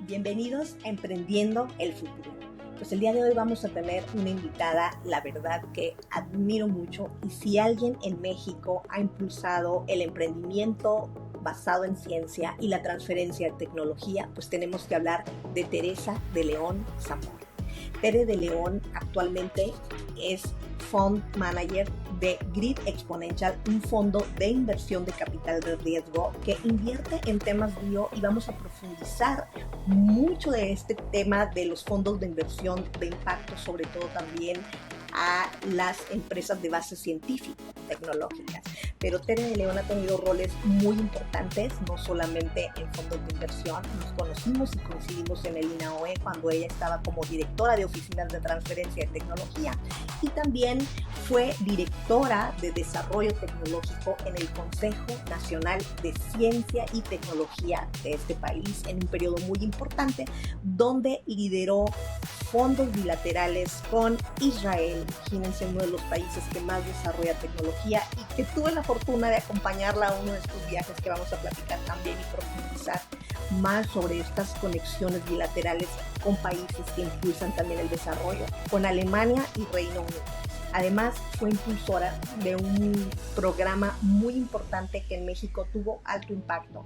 Bienvenidos a Emprendiendo el Futuro. Pues el día de hoy vamos a tener una invitada, la verdad que admiro mucho, y si alguien en México ha impulsado el emprendimiento basado en ciencia y la transferencia de tecnología, pues tenemos que hablar de Teresa de León Zamora. Tere de León actualmente es Fund Manager de Grid Exponential, un fondo de inversión de capital de riesgo que invierte en temas bio, y vamos a profundizar mucho de este tema de los fondos de inversión de impacto, sobre todo también a las empresas de base científica, tecnológicas. Pero Tere de León ha tenido roles muy importantes, no solamente en fondos de inversión. Nos conocimos y coincidimos en el INAOE cuando ella estaba como directora de oficinas de transferencia de tecnología, y también fue directora de desarrollo tecnológico en el Consejo Nacional de Ciencia y Tecnología de este país en un periodo muy importante, donde lideró fondos bilaterales con Israel, imagínense, uno de los países que más desarrolla tecnología, y que tuve la fortuna de acompañarla a uno de estos viajes que vamos a platicar también y profundizar más sobre estas conexiones bilaterales con países que impulsan también el desarrollo, con Alemania y Reino Unido. Además, fue impulsora de un programa muy importante que en México tuvo alto impacto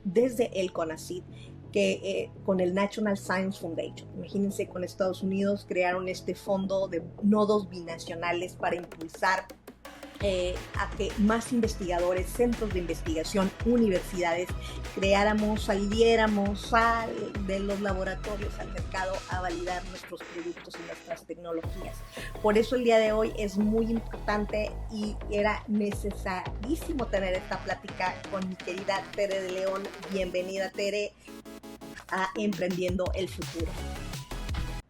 desde el CONACYT, que con el National Science Foundation. Imagínense, con Estados Unidos crearon este fondo de nodos binacionales para impulsar a que más investigadores, centros de investigación, universidades, saliéramos de los laboratorios al mercado a validar nuestros productos y nuestras tecnologías. Por eso el día de hoy es muy importante y era necesarísimo tener esta plática con mi querida Tere de León. Bienvenida, Tere, a Emprendiendo el Futuro.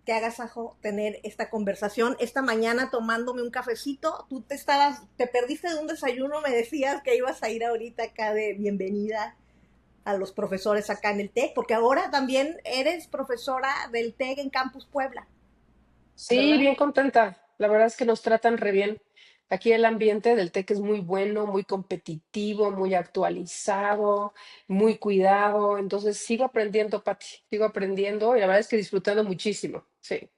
Qué agasajo tener esta conversación esta mañana tomándome un cafecito. Tú te perdiste de un desayuno, me decías que ibas a ir ahorita acá de bienvenida a los profesores acá en el TEC, porque ahora también eres profesora del TEC en Campus Puebla, Sí, ¿verdad? bien contenta. La verdad es que nos tratan re bien. Aquí el ambiente del TEC es muy bueno, muy competitivo, muy actualizado, muy cuidado. Entonces sigo aprendiendo, Pati, sigo aprendiendo y la verdad es que disfrutando muchísimo. Sí.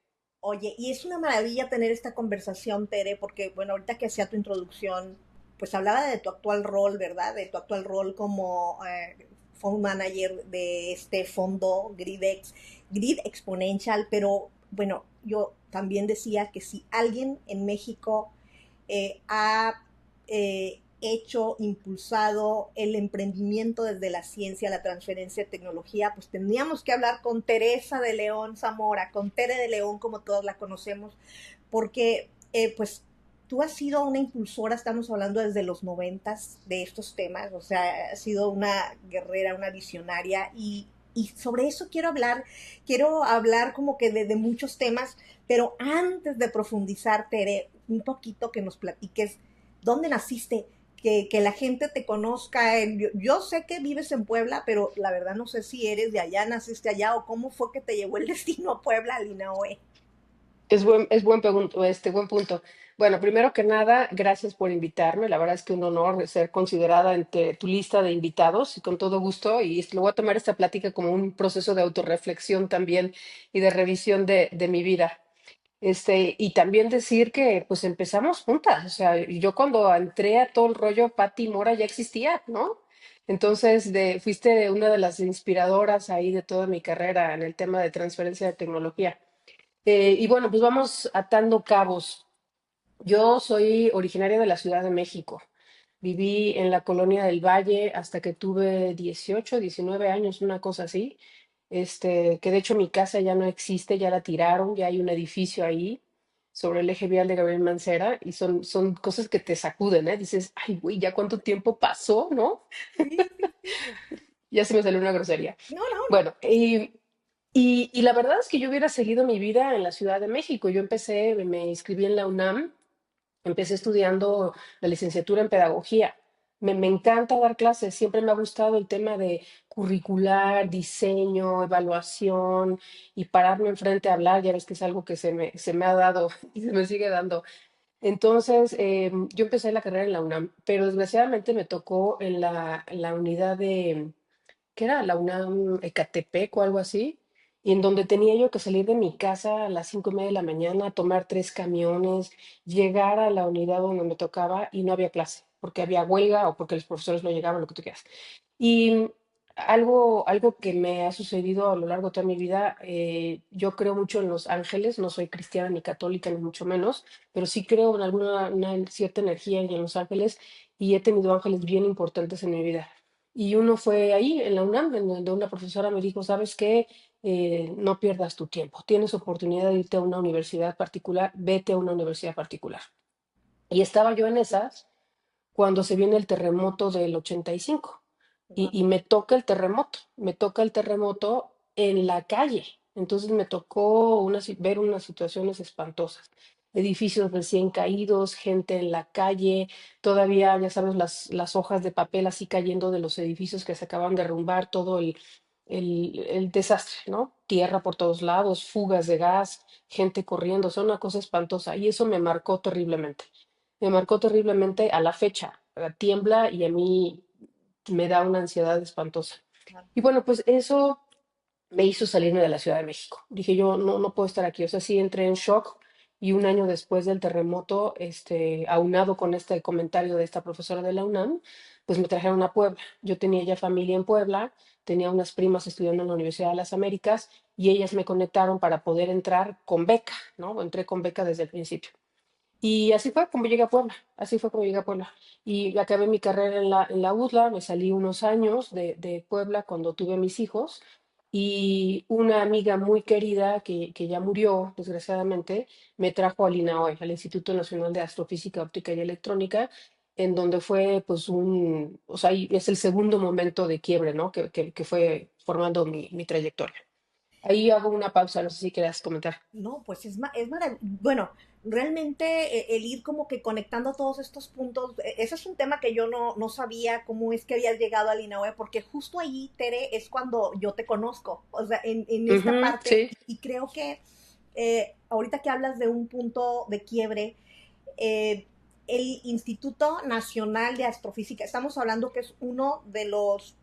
Oye, y es una maravilla tener esta conversación, Tere, porque, bueno, ahorita que hacía tu introducción, pues hablaba de tu actual rol, ¿verdad? De tu actual rol como fund manager de este fondo Grid Exponential, pero bueno, yo también decía que si alguien en México ha impulsado el emprendimiento desde la ciencia, la transferencia de tecnología, pues tendríamos que hablar con Teresa de León Zamora, con Tere de León, como todos la conocemos, porque pues tú has sido una impulsora, estamos hablando desde los 90 de estos temas, o sea, has sido una guerrera, una visionaria, y sobre eso quiero hablar como que de muchos temas, pero antes de profundizar, Tere, un poquito que nos platiques dónde naciste, que la gente te conozca. Yo sé que vives en Puebla, pero la verdad no sé si eres de allá, naciste allá, o cómo fue que te llevó el destino a Puebla, al INAOE. Buen punto. Bueno, primero que nada, gracias por invitarme. La verdad es que un honor ser considerada entre tu lista de invitados y con todo gusto. Y lo voy a tomar esta plática como un proceso de autorreflexión también y de revisión de mi vida. Y también decir que pues empezamos juntas, o sea, yo cuando entré a todo el rollo, Patti Mora ya existía, ¿no? Entonces, fuiste una de las inspiradoras ahí de toda mi carrera en el tema de transferencia de tecnología. Y bueno, pues vamos atando cabos. Yo soy originaria de la Ciudad de México. Viví en la colonia del Valle hasta que tuve 18, 19 años, una cosa así. Que de hecho mi casa ya no existe, ya la tiraron, ya hay un edificio ahí sobre el eje vial de Gabriel Mancera y son cosas que te sacuden, ¿eh? Dices, ay, güey, ya cuánto tiempo pasó, ¿no? Sí, sí, sí. Ya se me salió una grosería. No, no, no. Bueno, y la verdad es que yo hubiera seguido mi vida en la Ciudad de México. Me inscribí en la UNAM. Empecé estudiando la licenciatura en pedagogía. Me encanta dar clases, siempre me ha gustado el tema de curricular, diseño, evaluación y pararme enfrente a hablar, ya ves que es algo que se me ha dado y se me sigue dando. Entonces, yo empecé la carrera en la UNAM, pero desgraciadamente me tocó en la unidad de, ¿qué era? La UNAM Ecatepec o algo así. y en donde tenía yo que salir de mi casa a las 5:30 de la mañana, tomar 3 camiones, llegar a la unidad donde me tocaba y no había clase, porque había huelga o porque los profesores no llegaban, lo que tú quieras. Y algo que me ha sucedido a lo largo de toda mi vida, yo creo mucho en los ángeles, no soy cristiana ni católica ni mucho menos, pero sí creo en alguna una cierta energía y en los ángeles y he tenido ángeles bien importantes en mi vida. Y uno fue ahí, en la UNAM, en donde una profesora me dijo, ¿sabes qué? No pierdas tu tiempo. Tienes oportunidad de irte a una universidad particular, vete a una universidad particular. Y estaba yo en esas cuando se viene el terremoto del 85 Wow, y me toca el terremoto en la calle. Entonces me tocó ver unas situaciones espantosas. Edificios recién caídos, gente en la calle, todavía, ya sabes, las hojas de papel así cayendo de los edificios que se acaban de derrumbar, todo el desastre, ¿no? Tierra por todos lados, fugas de gas, gente corriendo, o sea, una cosa espantosa. Y eso me marcó terriblemente. Me marcó terriblemente a la fecha. Tiembla y a mí me da una ansiedad espantosa. Y bueno, pues eso me hizo salirme de la Ciudad de México. Dije yo, no, no puedo estar aquí. O sea, sí entré en shock y un año después del terremoto, aunado con este comentario de esta profesora de la UNAM, pues me trajeron a Puebla. Yo tenía ya familia en Puebla, tenía unas primas estudiando en la Universidad de las Américas y ellas me conectaron para poder entrar con beca, ¿no? Entré con beca desde el principio. Y así fue como llegué a Puebla, así fue como llegué a Puebla. Y acabé mi carrera en la UDLA, me salí unos años de Puebla cuando tuve mis hijos y una amiga muy querida que ya murió, desgraciadamente, me trajo al INAOE, al Instituto Nacional de Astrofísica, Óptica y Electrónica, en donde fue pues o sea, y es el segundo momento de quiebre, ¿no? Que fue formando mi trayectoria. Ahí hago una pausa, no sé si quieras comentar. no, pues es maravilloso. Bueno, realmente el ir como que conectando todos estos puntos, ese es un tema que yo no sabía cómo es que habías llegado al INAOE, porque justo ahí, Tere, es cuando yo te conozco, o sea, en esta Ujú, parte, sí, y creo que ahorita que hablas de un punto de quiebre, eh, el Instituto Nacional de Astrofísica, estamos hablando que es uno de los,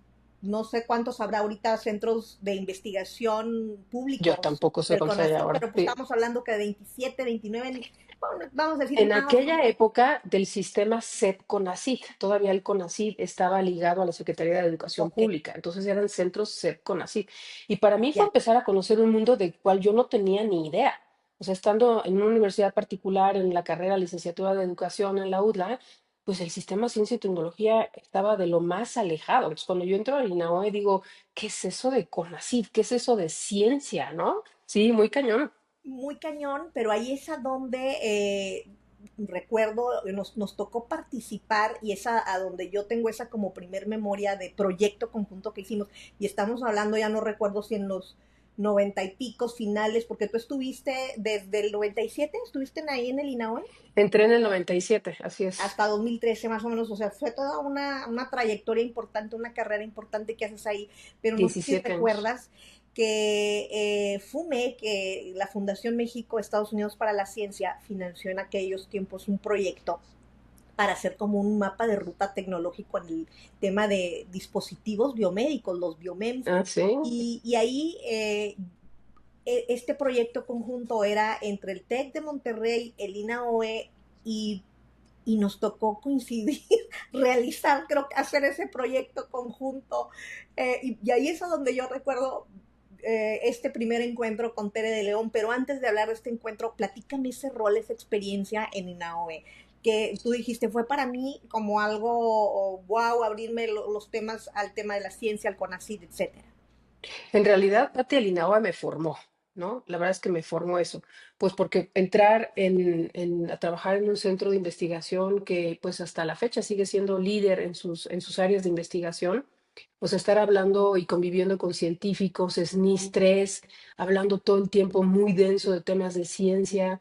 no sé cuántos habrá ahorita, centros de investigación yo públicos tampoco sé del cuántos hay CONACYT, ahora. pero pues Sí. estamos hablando que de 27, 29, bueno, vamos a decir En más, aquella época del sistema SEP-CONACYT, todavía el CONACYT estaba ligado a la Secretaría de Educación ok, Pública, entonces eran centros SEP-CONACYT. Y para mí fue ya, empezar a conocer un mundo del cual yo no tenía ni idea. O sea, estando en una universidad particular, en la carrera licenciatura de Educación en la UDLA, pues el sistema Ciencia y Tecnología estaba de lo más alejado. Entonces, cuando yo entro al INAOE digo, ¿qué es eso de CONACYT? ¿Qué es eso de ciencia, no? Sí, muy cañón. muy cañón, pero ahí es a donde recuerdo, nos tocó participar y es a donde yo tengo esa como primer memoria de proyecto conjunto que hicimos. Y estamos hablando, ya no recuerdo si en los 90 y pico finales, porque tú estuviste desde el 97, estuviste ahí en el INAOE Entré en el 97, así es. hasta 2013 más o menos, o sea, fue toda una trayectoria importante, una carrera importante que haces ahí, pero no sé si 17 años. recuerdas que FUME, que la Fundación México Estados Unidos para la Ciencia, financió en aquellos tiempos un proyecto para hacer como un mapa de ruta tecnológico en el tema de dispositivos biomédicos, los biomems, Ah, sí. y ahí este proyecto conjunto era entre el TEC de Monterrey, el INAOE y nos tocó coincidir, realizar, creo que hacer ese proyecto conjunto. Y ahí es a donde yo recuerdo este primer encuentro con Tere de León, pero antes de hablar de este encuentro, platícame ese rol, esa experiencia en INAOE, que tú dijiste fue para mí como algo, oh, wow, abrirme los temas al tema de la ciencia, al CONACYT, etcétera. En realidad, Pati Alinagua me formó, ¿no? La verdad es que me formó eso. Pues porque entrar a trabajar en un centro de investigación que pues hasta la fecha sigue siendo líder en sus áreas de investigación, pues estar hablando y conviviendo con científicos, es ni estrés, hablando todo el tiempo muy denso de temas de ciencia,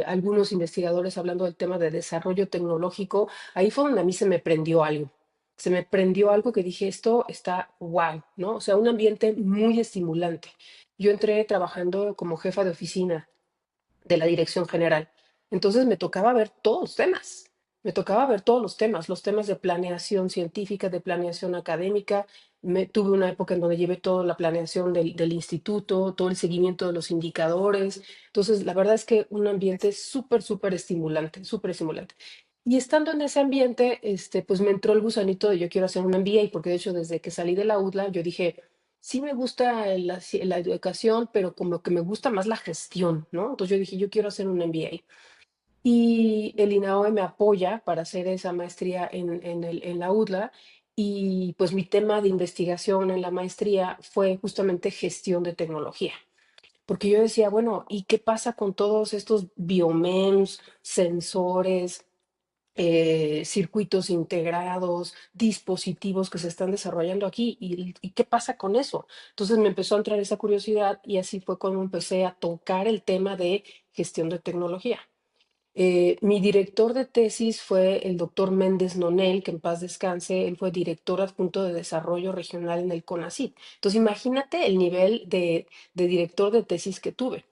algunos investigadores hablando del tema de desarrollo tecnológico, ahí fue donde a mí se me prendió algo que dije, esto está guau, ¿no? O sea, un ambiente muy estimulante. Yo entré trabajando como jefa de oficina de la dirección general. Entonces me tocaba ver todos los temas. Me tocaba ver todos los temas de planeación científica, de planeación académica, tuve una época en donde llevé toda la planeación del instituto, todo el seguimiento de los indicadores. Entonces, la verdad es que un ambiente súper, súper estimulante, súper estimulante. Y estando en ese ambiente, pues me entró el gusanito de yo quiero hacer un MBA, porque de hecho desde que salí de la UDLA, yo dije, sí me gusta la educación, pero como que me gusta más la gestión, ¿no? Entonces yo dije, yo quiero hacer un MBA. Y el INAOE me apoya para hacer esa maestría en la UDLA. Y pues mi tema de investigación en la maestría fue justamente gestión de tecnología. Porque yo decía, bueno, ¿y qué pasa con todos estos biomems, sensores, circuitos integrados, dispositivos que se están desarrollando aquí? ¿Y qué pasa con eso? Entonces me empezó a entrar esa curiosidad y así fue cuando empecé a tocar el tema de gestión de tecnología. Mi director de tesis fue el doctor Méndez Nonel, que en paz descanse. Él fue director adjunto de desarrollo regional en el CONACYT. Entonces, imagínate el nivel de director de tesis que tuve.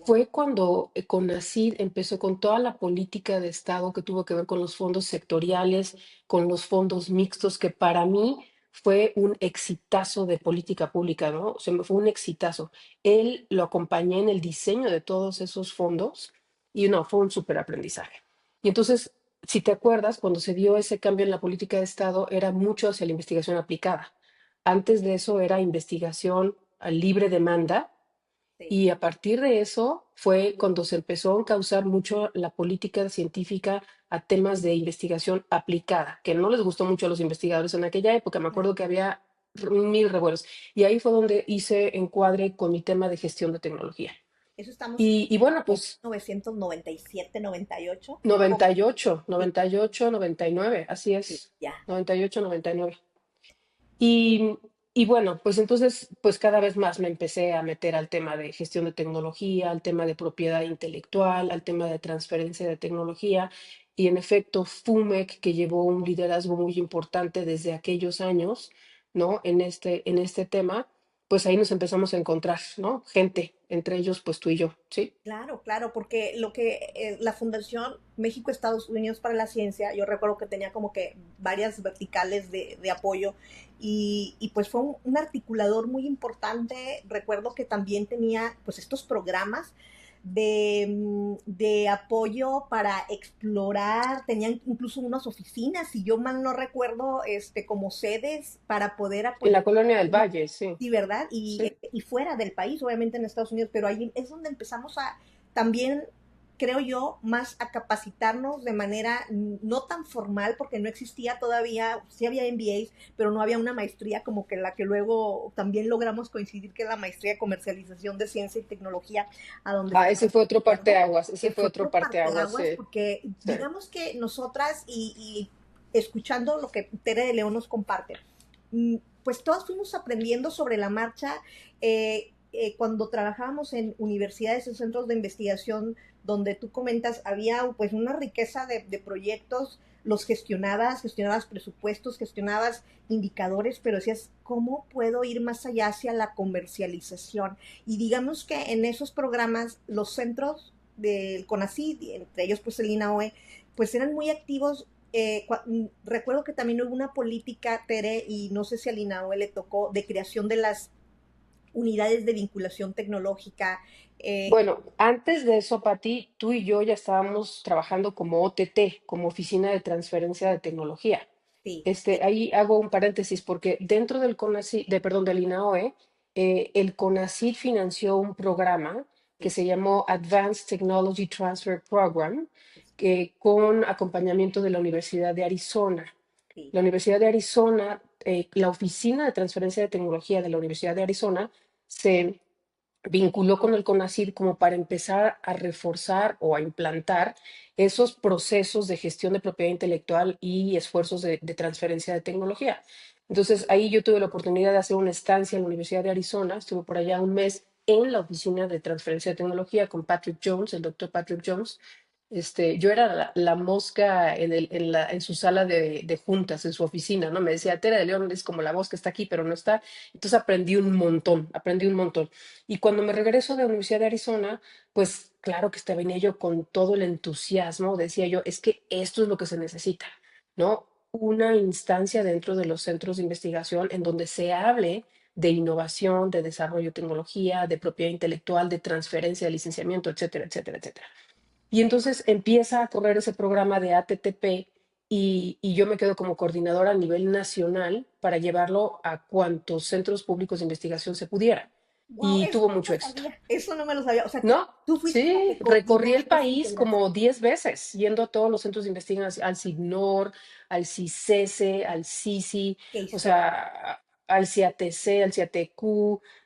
Fue cuando CONACYT empezó con toda la política de Estado que tuvo que ver con los fondos sectoriales, con los fondos mixtos, que para mí fue un exitazo de política pública, ¿no? O sea, fue un exitazo. Él lo acompañé en el diseño de todos esos fondos y no, fue un súper aprendizaje. Y entonces, si te acuerdas, cuando se dio ese cambio en la política de Estado, era mucho hacia la investigación aplicada. Antes de eso era investigación a libre demanda, Sí. y a partir de eso fue cuando se empezó a encauzar mucho la política científica a temas de investigación aplicada, que no les gustó mucho a los investigadores en aquella época. Me Claro. acuerdo que había mil revuelos. Y ahí fue donde hice encuadre con mi tema de gestión de tecnología. Eso estamos Y bueno, en pues 1997, 98. noventa y ocho, Sí, 98, 99, así sí, es, ya. 98, 99. Y, y bueno, pues entonces, pues cada vez más me empecé a meter al tema de gestión de tecnología, al tema de propiedad intelectual, al tema de transferencia de tecnología. Y en efecto, FUMEC, que llevó un liderazgo muy importante desde aquellos años, ¿no? En este tema, pues ahí nos empezamos a encontrar, ¿no? Gente, entre ellos, pues tú y yo, ¿sí? Claro, claro, porque lo que la Fundación México-Estados Unidos para la Ciencia, yo recuerdo que tenía como que varias verticales de apoyo y pues fue un articulador muy importante. Recuerdo que también tenía pues estos programas de apoyo para explorar, tenían incluso unas oficinas, si yo mal no recuerdo, como sedes para poder En la apoyar. colonia del Valle, sí, Sí, ¿verdad? sí. Y fuera del país, obviamente en Estados Unidos, pero ahí es donde empezamos a también, creo yo, más a capacitarnos de manera no tan formal, porque no existía todavía, sí había MBAs, pero no había una maestría como que la que luego también logramos coincidir, que es la maestría de comercialización de ciencia y tecnología, a donde Ah, ese estamos fue otro estudiando, parteaguas, ese que fue fue otro otro parteaguas, parteaguas, sí, porque sí. digamos que nosotras y escuchando lo que Tere de León nos comparte, pues todos fuimos aprendiendo sobre la marcha. Cuando trabajábamos en universidades o centros de investigación donde tú comentas, había pues una riqueza de proyectos, los gestionabas presupuestos, gestionabas indicadores, pero decías, ¿cómo puedo ir más allá hacia la comercialización? Y digamos que en esos programas los centros del CONACYT, entre ellos pues el INAOE, pues eran muy activos. Recuerdo que también hubo una política, Tere, y no sé si al INAOE le tocó, de creación de las unidades de vinculación tecnológica. Bueno, antes de eso, Pati, tú y yo ya estábamos trabajando como OTT, como Oficina de Transferencia de Tecnología. Sí, Ahí hago un paréntesis porque dentro del CONACYT, perdón, del INAOE, el CONACYT financió un programa que sí, se llamó Advanced Technology Transfer Program, que con acompañamiento de la Universidad de Arizona. sí, La Universidad de Arizona, la Oficina de Transferencia de Tecnología de la Universidad de Arizona, se vinculó con el CONACYT como para empezar a reforzar o a implantar esos procesos de gestión de propiedad intelectual y esfuerzos de transferencia de tecnología. Entonces, ahí yo tuve la oportunidad de hacer una estancia en la Universidad de Arizona, estuve por allá un mes en la oficina de transferencia de tecnología con Patrick Jones, el doctor Patrick Jones. Yo era la mosca en su sala de juntas, en su oficina, ¿no? Me decía, Tera de León es como la mosca, está aquí, pero no está. Entonces aprendí un montón, aprendí un montón. Y cuando me regreso de la Universidad de Arizona, pues claro que venía yo con todo el entusiasmo, decía yo, es que esto es lo que se necesita, ¿no? una instancia dentro de los centros de investigación en donde se hable de innovación, de desarrollo de tecnología, de propiedad intelectual, de transferencia de licenciamiento, etcétera, etcétera, etcétera. Y entonces empieza a correr ese programa de ATTP y yo me quedo como coordinadora a nivel nacional para llevarlo a cuantos centros públicos de investigación se pudiera. Wow, Y eso tuvo no mucho lo éxito. sabía, eso no me lo sabía. O sea, No, tú fuiste la sí, que recorrí coordinó el esa país como integración. 10 veces, yendo a todos los centros de investigación, al CIGNOR, al CICESE, al CICI, Qué o historia. sea, al CIATC, al CIATQ,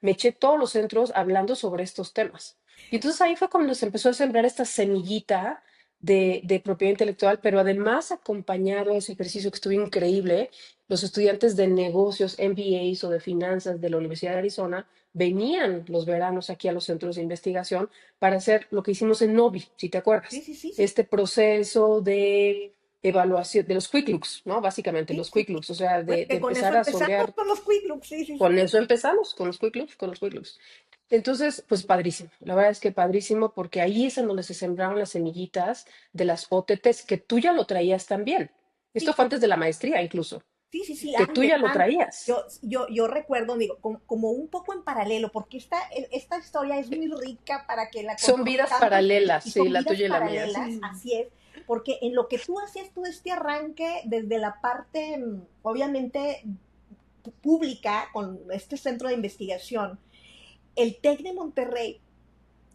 me eché todos los centros hablando sobre estos temas. Y entonces ahí fue cuando se empezó a sembrar esta semillita de propiedad intelectual, pero además acompañado a ese ejercicio que estuvo increíble, los estudiantes de negocios, MBAs o de finanzas de la Universidad de Arizona venían los veranos aquí a los centros de investigación para hacer lo que hicimos en Novi, si te Sí, acuerdas, sí, sí, sí. este proceso de evaluación de los quick looks, ¿no? Básicamente Sí, los sí, quick sí. looks, o sea, Bueno, de que con eso empezar a empezamos sondear, con los Quick Looks, sí, sí, sí. con eso empezamos, con los quick looks, con los quick looks. Entonces, pues padrísimo, la verdad es que padrísimo porque ahí es en donde se sembraron las semillitas de las OTTs, que tú ya lo traías también. Esto Sí, fue antes de la maestría incluso, sí, sí, sí, que tú antes, ya lo antes. traías. Yo recuerdo, digo, como, un poco en paralelo, porque esta historia es muy rica para que la Son vidas conozcamos paralelas, y sí, son la vidas tuya y la mía, paralelas, sí. así es, porque en lo que tú hacías todo este arranque desde la parte, obviamente, pública, con este centro de investigación, el TEC de Monterrey,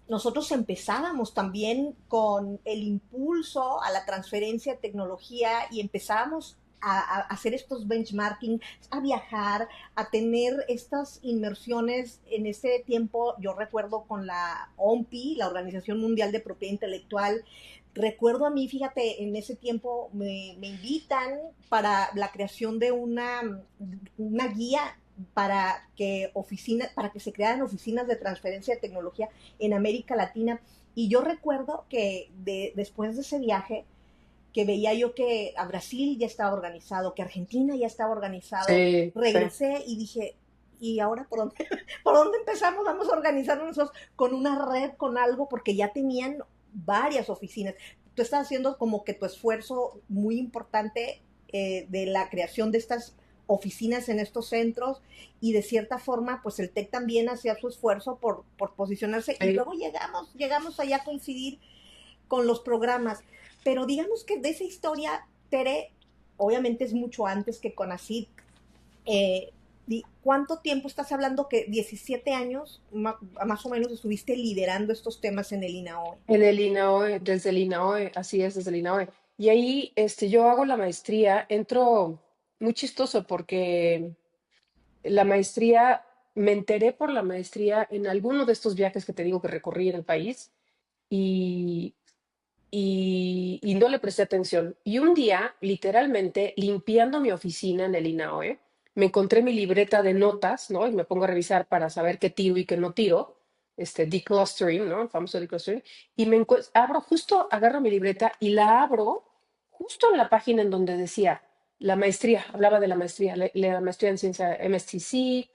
nosotros empezábamos también con el impulso a la transferencia de tecnología y empezábamos a hacer estos benchmarking, a viajar, a tener estas inmersiones en ese tiempo, yo recuerdo con la OMPI, la Organización Mundial de Propiedad Intelectual, recuerdo a mí, fíjate, en ese tiempo me invitan para la creación de una guía para que se crearan oficinas de transferencia de tecnología en América Latina. Y yo recuerdo que después de ese viaje, que veía yo que a Brasil ya estaba organizado, que Argentina ya estaba organizado, Sí, sí. regresé y dije, ¿y ahora por dónde, por dónde empezamos? Vamos a organizarnos nosotros con una red, con algo, porque ya tenían varias oficinas. Tú estás haciendo como que tu esfuerzo muy importante de la creación de estas oficinas en estos centros y de cierta forma pues el TEC también hacía su esfuerzo por posicionarse y Sí. luego llegamos allá a coincidir con los programas. Pero digamos que de esa historia, Tere, obviamente es mucho antes que Conacyt. Eh, ¿Cuánto tiempo estás hablando que 17 años más o menos estuviste liderando estos temas en el INAOE? En el INAOE, desde el INAOE, así es, desde el INAOE. Y ahí yo hago la maestría, entro muy chistoso porque la maestría, me enteré por la maestría en alguno de estos viajes que te digo que recorrí en el país y, y no le presté atención. Y un día, literalmente, limpiando mi oficina en el INAOE, me encontré mi libreta de notas, ¿no? Y me pongo a revisar para saber qué tiro y qué no tiro, declustering, ¿no? El famoso declustering. Y abro, justo agarro mi libreta y la abro justo en la página en donde decía la maestría, hablaba de la maestría, la maestría en ciencia MSTC,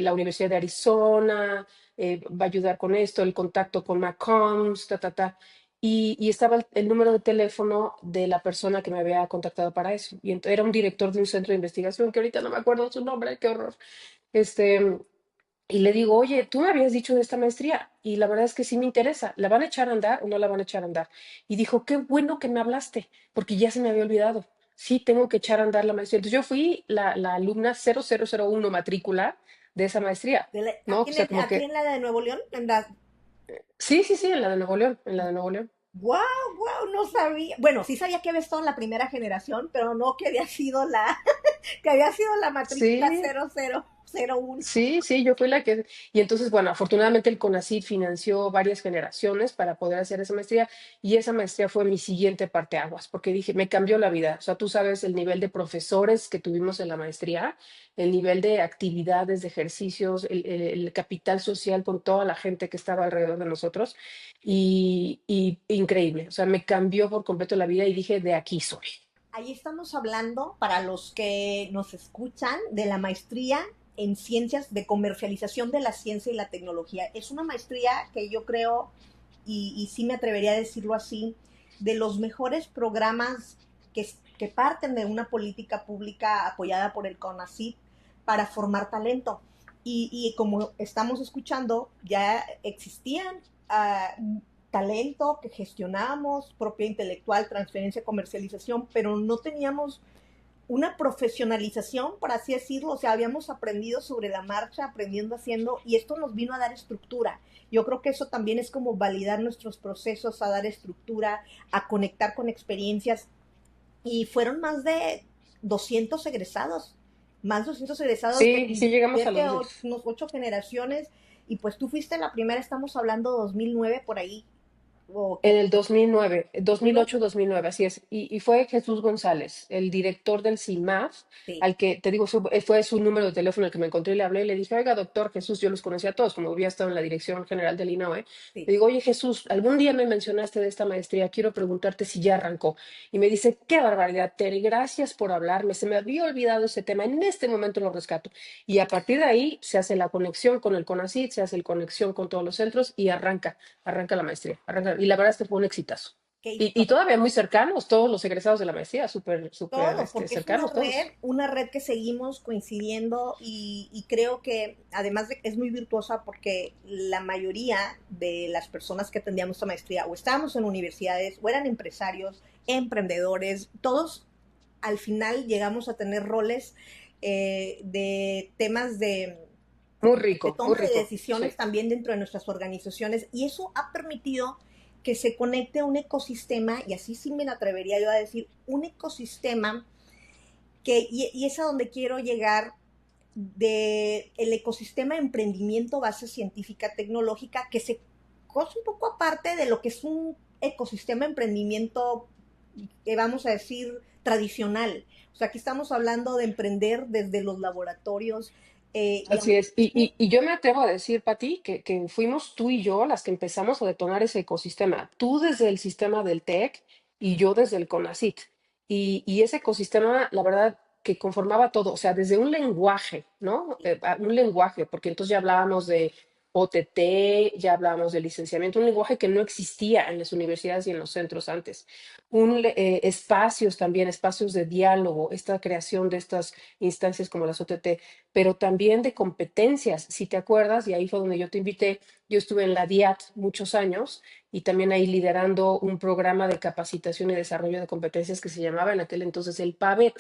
la Universidad de Arizona, va a ayudar con esto, el contacto con McCombs, ta, ta, ta y estaba el número de teléfono de la persona que me había contactado para eso. Y era un director de un centro de investigación, que ahorita no me acuerdo su nombre, qué horror. Este, y le digo, oye, tú me habías dicho de esta maestría y la verdad es que sí me interesa. ¿La van a echar a andar o no la van a echar a andar? Y dijo, qué bueno que me hablaste, porque ya se me había olvidado. Sí, tengo que echar a andar la maestría. Entonces yo fui la alumna 0001 matrícula de esa maestría, ¿no? O sea, como Aquí que, en la de Nuevo León, en la... sí, sí, sí, en la de Nuevo León, en la de Nuevo León. ¡Wow! ¡Wow! No sabía. Bueno, sí sabía que había estado en la primera generación, pero no que había sido que había sido la matrícula Sí, 0001. sí, sí, yo fui la que... Y entonces, bueno, afortunadamente el CONACYT financió varias generaciones para poder hacer esa maestría y esa maestría fue mi siguiente parteaguas, porque dije, me cambió la vida. O sea, tú sabes el nivel de profesores que tuvimos en la maestría, el nivel de actividades, de ejercicios, el capital social con toda la gente que estaba alrededor de nosotros y increíble. O sea, me cambió por completo la vida y dije, de aquí soy. Ahí estamos hablando, para los que nos escuchan, de la maestría en ciencias de comercialización de la ciencia y la tecnología. Es una maestría que yo creo, y sí me atrevería a decirlo así, de los mejores programas que, que parten de una política pública apoyada por el CONACYT para formar talento. Y como estamos escuchando, ya existían talento que gestionábamos, propiedad intelectual, transferencia, comercialización, pero no teníamos una profesionalización, por así decirlo, o sea, habíamos aprendido sobre la marcha, aprendiendo, haciendo, y esto nos vino a dar estructura. Yo creo que eso también es como validar nuestros procesos, a dar estructura, a conectar con experiencias, y fueron más de 200 egresados, más de 200 egresados Sí, de sí llegamos a 7 los a 10. unos 8 generaciones, y pues tú fuiste la primera, estamos hablando 2009 por ahí, o En qué, el 2009, 2008, 2008, 2009, así es. Y fue Jesús González, el director del CIMAF, sí, al que, te digo, fue su número de teléfono el que me encontré y le hablé y le dije, oiga, doctor Jesús, yo los conocía a todos, como había estado en la dirección general del INAOE. sí, Le digo, oye Jesús, algún día me mencionaste de esta maestría, quiero preguntarte si ya arrancó. Y me dice, qué barbaridad, Terry, gracias por hablarme, se me había olvidado ese tema, en este momento lo rescato. Y a partir de ahí se hace la conexión con el CONACYT, se hace la conexión con todos los centros y arranca la maestría. Y la verdad es que fue un exitazo. qué Y historia. todavía muy cercanos, todos los egresados de la maestría, súper, súper Todos, porque es cercanos todos. una red que seguimos coincidiendo y creo que además de que es muy virtuosa porque la mayoría de las personas que atendíamos esta maestría o estábamos en universidades o eran empresarios, emprendedores, todos al final llegamos a tener roles de temas de Muy toma de rico, decisiones sí. también dentro de nuestras organizaciones y eso ha permitido que se conecte a un ecosistema, y así sí me atrevería yo a decir, un ecosistema y es a donde quiero llegar, de el ecosistema de emprendimiento base científica tecnológica, que se cosa un poco aparte de lo que es un ecosistema de emprendimiento, que vamos a decir, tradicional. O sea, aquí estamos hablando de emprender desde los laboratorios, y Así aunque es. Y yo me atrevo a decir, Pati, que fuimos tú y yo las que empezamos a detonar ese ecosistema. Tú desde el sistema del TEC y yo desde el CONACYT. Y ese ecosistema, la verdad, que conformaba todo, o sea, desde un lenguaje, ¿no? Un lenguaje, porque entonces ya hablábamos de OTT, ya hablábamos de licenciamiento, un lenguaje que no existía en las universidades y en los centros antes. Espacios también, espacios de diálogo, esta creación de estas instancias como las OTT, pero también de competencias. Si te acuerdas, y ahí fue donde yo te invité, yo estuve en la DIAT muchos años y también ahí liderando un programa de capacitación y desarrollo de competencias que se llamaba en aquel entonces el PAVET,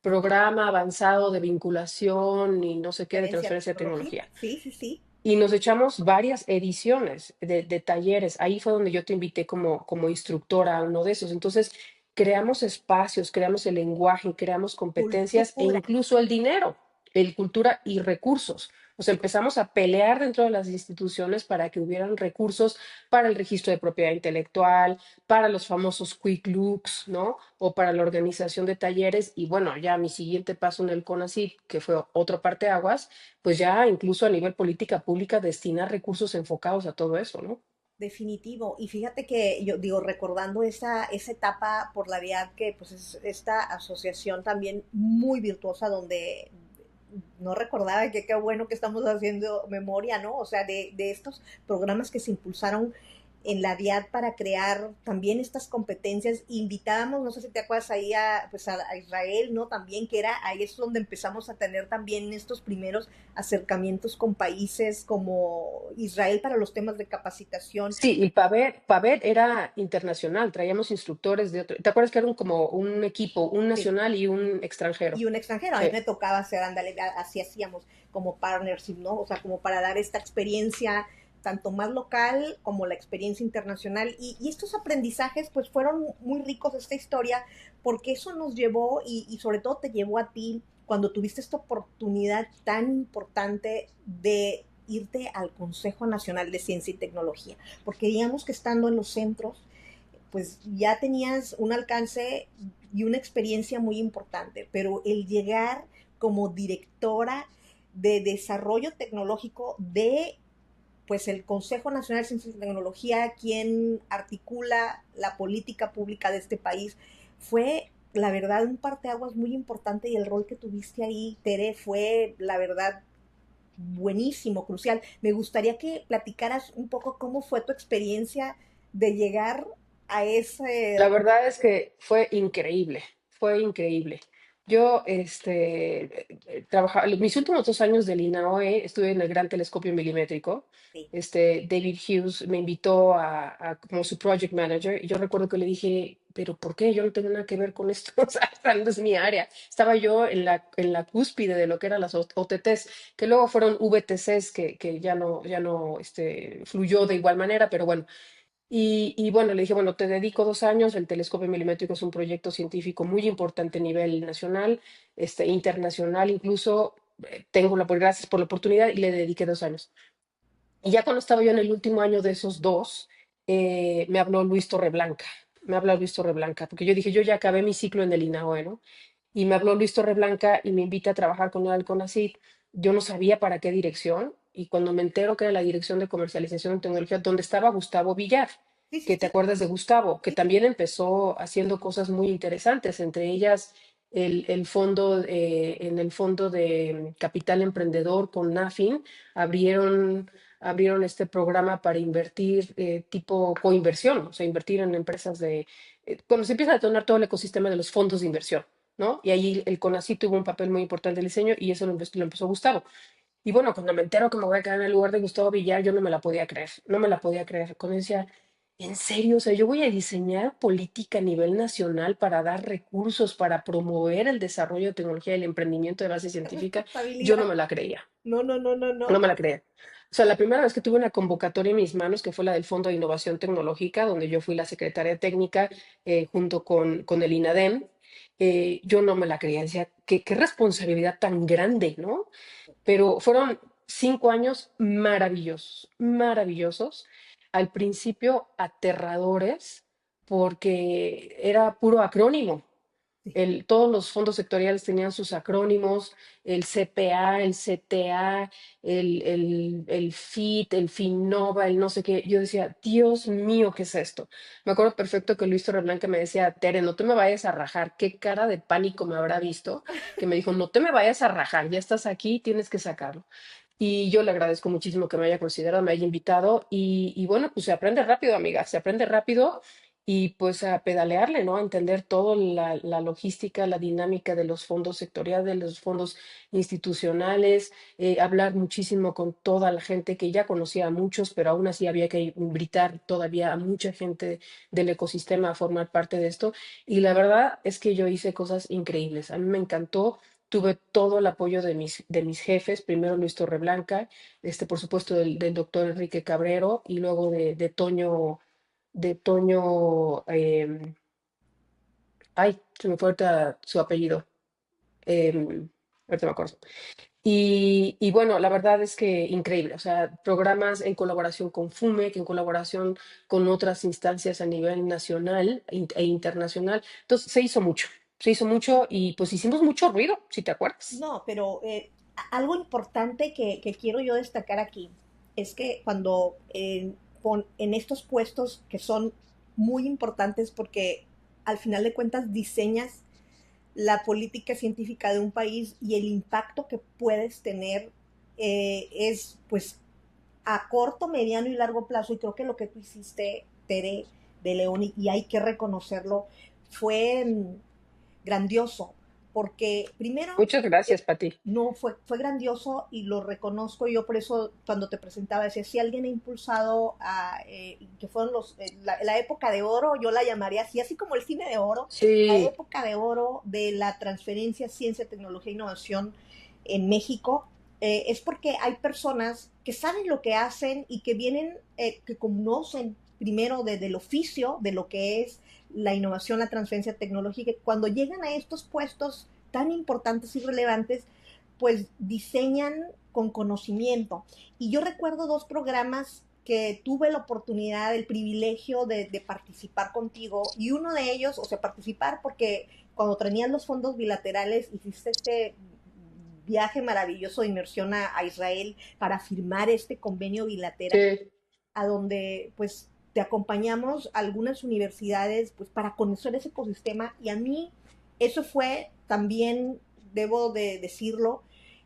Programa Avanzado de Vinculación y no sé qué de diferencia transferencia de tecnología, tecnología. sí, sí, sí, Y nos echamos varias ediciones de talleres. Ahí fue donde yo te invité como instructora a uno de esos. Entonces, creamos espacios, creamos el lenguaje, creamos competencias e cultura. incluso el dinero, el cultura y recursos. O sea, empezamos a pelear dentro de las instituciones para que hubieran recursos para el registro de propiedad intelectual, para los famosos quick looks, ¿no? O para la organización de talleres. Y bueno, ya mi siguiente paso en el CONACYT, que fue otro parteaguas, pues ya incluso a nivel política pública destinar recursos enfocados a todo eso, ¿no? Definitivo. Y fíjate que yo digo, recordando esa etapa por la vía que pues es esta asociación también muy virtuosa donde no recordaba que qué bueno que estamos haciendo memoria, ¿no? O sea, de estos programas que se impulsaron en la DIAD para crear también estas competencias. Invitábamos, no sé si te acuerdas ahí pues a Israel, ¿no? También que era, ahí es donde empezamos a tener también estos primeros acercamientos con países como Israel para los temas de capacitación Sí, y Paver era internacional, traíamos instructores de otro. ¿Te acuerdas que era como un equipo, un sí, nacional y un extranjero? y un extranjero. A mí Sí. me tocaba hacer, ándale, así hacíamos como partnership, ¿no? O sea, como para dar esta experiencia tanto más local como la experiencia internacional. Y estos aprendizajes pues fueron muy ricos esta historia porque eso nos llevó y sobre todo te llevó a ti cuando tuviste esta oportunidad tan importante de irte al Consejo Nacional de Ciencia y Tecnología, porque digamos que estando en los centros, pues ya tenías un alcance y una experiencia muy importante, pero el llegar como directora de desarrollo tecnológico de pues el Consejo Nacional de Ciencia y Tecnología, quien articula la política pública de este país, fue la verdad un parteaguas muy importante, y el rol que tuviste ahí, Tere, fue la verdad buenísimo, crucial. Me gustaría que platicaras un poco cómo fue tu experiencia de llegar a ese... La verdad es que fue increíble. fue increíble. Yo, trabajaba, mis últimos 2 años del INAOE estuve en el Gran Telescopio Milimétrico. Sí, David Hughes me invitó como su project manager y yo recuerdo que le dije, pero ¿por qué? Yo no tengo nada que ver con esto, o sea, esta no es mi área. Estaba yo en la cúspide de lo que eran las OTTs, que luego fueron VTCs, que ya no fluyó de igual manera, pero bueno. Y bueno, le dije, bueno, te dedico 2 años, el telescopio milimétrico es un proyecto científico muy importante a nivel nacional, internacional, incluso gracias por la oportunidad y le dediqué 2 años. Y ya cuando estaba yo en el último año de esos dos, me habló Luis Torreblanca, porque yo dije, yo ya acabé mi ciclo en el INAOE, ¿no? Y me habló Luis Torreblanca y me invita a trabajar con él al CONACYT. Yo no sabía para qué dirección, y cuando me entero que era la Dirección de Comercialización de Tecnología, donde estaba Gustavo Villar, sí, sí, que te sí, acuerdas de Gustavo, que sí, también empezó haciendo cosas muy interesantes, entre ellas el fondo, en el fondo de Capital Emprendedor con NAFIN, abrieron este programa para invertir tipo coinversión, o sea, invertir en empresas cuando se empieza a detonar todo el ecosistema de los fondos de inversión, ¿no? Y ahí el CONACYT tuvo un papel muy importante en el diseño y eso lo empezó Gustavo. Y bueno, cuando me entero que me voy a quedar en el lugar de Gustavo Villar, yo no me la podía creer, no me la podía creer. Cuando decía, en serio, o sea, yo voy a diseñar política a nivel nacional para dar recursos, para promover el desarrollo de tecnología y el emprendimiento de base qué científica, yo no responsabilidad. me la creía. No, no, no, no, No no. me la creía. O sea, la primera vez que tuve una convocatoria en mis manos, que fue la del Fondo de Innovación Tecnológica, donde yo fui la secretaria técnica junto con el INADEM, yo no me la creía. Decía, qué responsabilidad tan grande, ¿no? Pero fueron 5 años maravillosos, maravillosos. Al principio aterradores, porque era puro acrónimo. Sí. Todos los fondos sectoriales tenían sus acrónimos, el CPA, el CTA, el FIT, el FINOVA, el no sé qué. Yo decía, Dios mío, ¿qué es esto? Me acuerdo perfecto que Luis Torreblanca me decía, Tere, no te me vayas a rajar. Qué cara de pánico me habrá visto, que me dijo, no te me vayas a rajar, ya estás aquí, tienes que sacarlo. Y yo le agradezco muchísimo que me haya considerado, me haya invitado. Y bueno, pues se aprende rápido, amiga, se aprende rápido y pues a pedalearle, ¿no? A entender toda la logística, la dinámica de los fondos sectoriales, de los fondos institucionales, hablar muchísimo con toda la gente que ya conocía a muchos, pero aún así había que invitar todavía a mucha gente del ecosistema a formar parte de esto. Y la verdad es que yo hice cosas increíbles. A mí me encantó. Tuve todo el apoyo de mis jefes, primero Luis Torreblanca, por supuesto del doctor Enrique Cabrero y luego de Toño, ay, se me fue ahorita su apellido, ahorita me acuerdo. Y bueno, la verdad es que increíble, o sea, programas en colaboración con FUMEC, en colaboración con otras instancias a nivel nacional e internacional. Entonces, se hizo mucho y pues hicimos mucho ruido, si te acuerdas. No, pero algo importante que quiero yo destacar aquí es que cuando en estos puestos que son muy importantes porque al final de cuentas diseñas la política científica de un país y el impacto que puedes tener es pues a corto, mediano y largo plazo, y creo que lo que tú hiciste, Tere de León, y hay que reconocerlo, fue grandioso, porque primero Muchas gracias, Pati. no fue grandioso y lo reconozco yo, por eso cuando te presentaba decía, si alguien ha impulsado que fueron la época de oro, yo la llamaría así, así como el cine de oro, la Sí, época de oro de la transferencia, ciencia, tecnología e innovación en México, es porque hay personas que saben lo que hacen y que vienen, que conocen primero del oficio, de lo que es la innovación, la transferencia tecnológica, y cuando llegan a estos puestos tan importantes y relevantes, pues diseñan con conocimiento. Y yo recuerdo dos programas que tuve la oportunidad, el privilegio de participar contigo, y uno de ellos, o sea, participar porque cuando tenían los fondos bilaterales hiciste este viaje maravilloso de inmersión a Israel para firmar este convenio bilateral, sí. a donde pues te acompañamos a algunas universidades pues para conocer ese ecosistema, y a mí eso fue también, debo de decirlo,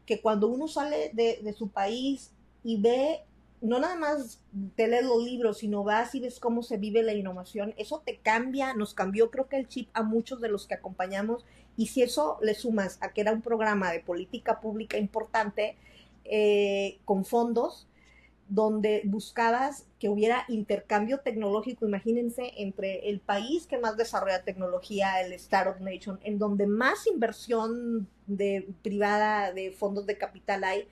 que cuando uno sale de su país y ve no nada más te lees los libros, sino vas y ves cómo se vive la innovación, eso te cambia, nos cambió creo que el chip a muchos de los que acompañamos, y si eso le sumas a que era un programa de política pública importante, con fondos, donde buscabas que hubiera intercambio tecnológico, imagínense, entre el país que más desarrolla tecnología, el Startup Nation, en donde más inversión privada de fondos de capital hay.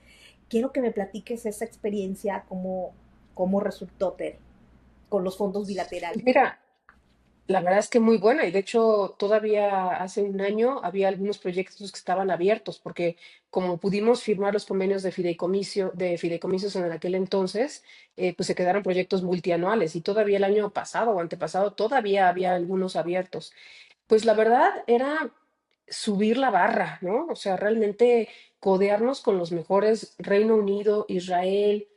Quiero que me platiques esa experiencia, cómo resultó, Tere, con los fondos bilaterales. Mira, la verdad es que muy buena y de hecho todavía hace un año había algunos proyectos que estaban abiertos porque como pudimos firmar los convenios de fideicomisos en aquel entonces, pues se quedaron proyectos multianuales y todavía el año pasado o antepasado todavía había algunos abiertos. Pues la verdad era subir la barra, ¿no? O sea, realmente codearnos con los mejores, Reino Unido, Israel,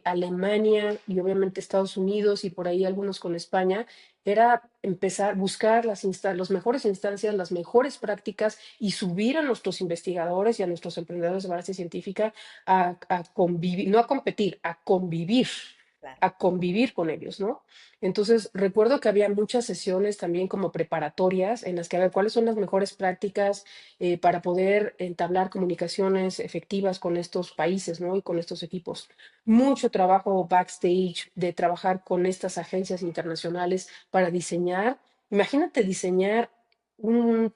Alemania y obviamente Estados Unidos y por ahí algunos con España, era empezar a buscar las mejores instancias, las mejores prácticas y subir a nuestros investigadores y a nuestros emprendedores de base científica a convivir, no a competir, Claro. a convivir con ellos, ¿no? Entonces, recuerdo que había muchas sesiones también como preparatorias en las que a ver cuáles son las mejores prácticas para poder entablar comunicaciones efectivas con estos países, ¿no? Y con estos equipos. Mucho trabajo backstage de trabajar con estas agencias internacionales para diseñar. Imagínate diseñar un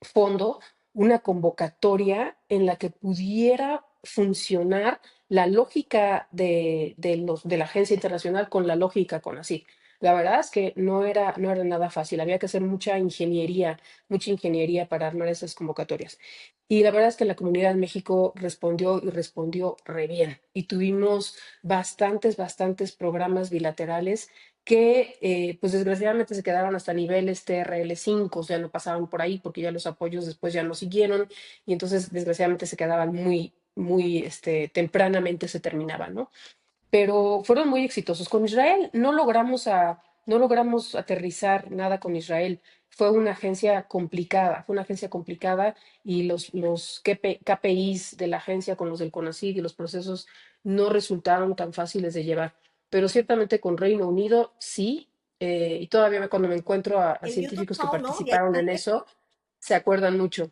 fondo, una convocatoria en la que pudiera funcionar la lógica de la agencia internacional con la lógica con así. La verdad es que no era nada fácil, había que hacer mucha ingeniería para armar esas convocatorias. Y la verdad es que la comunidad en México respondió y respondió re bien. Y tuvimos bastantes programas bilaterales que pues desgraciadamente se quedaron hasta niveles TRL 5, o sea, no pasaban por ahí porque ya los apoyos después ya no siguieron y entonces desgraciadamente se quedaban tempranamente se terminaban, ¿no? Pero fueron muy exitosos. Con Israel no logramos aterrizar nada con Israel. Fue una agencia complicada y los KPIs de la agencia con los del CONACYT y los procesos no resultaron tan fáciles de llevar. Pero ciertamente con Reino Unido sí, y todavía cuando me encuentro a El Newton científicos que Hall, ¿no? Y ahí participaron están. en eso, se acuerdan mucho.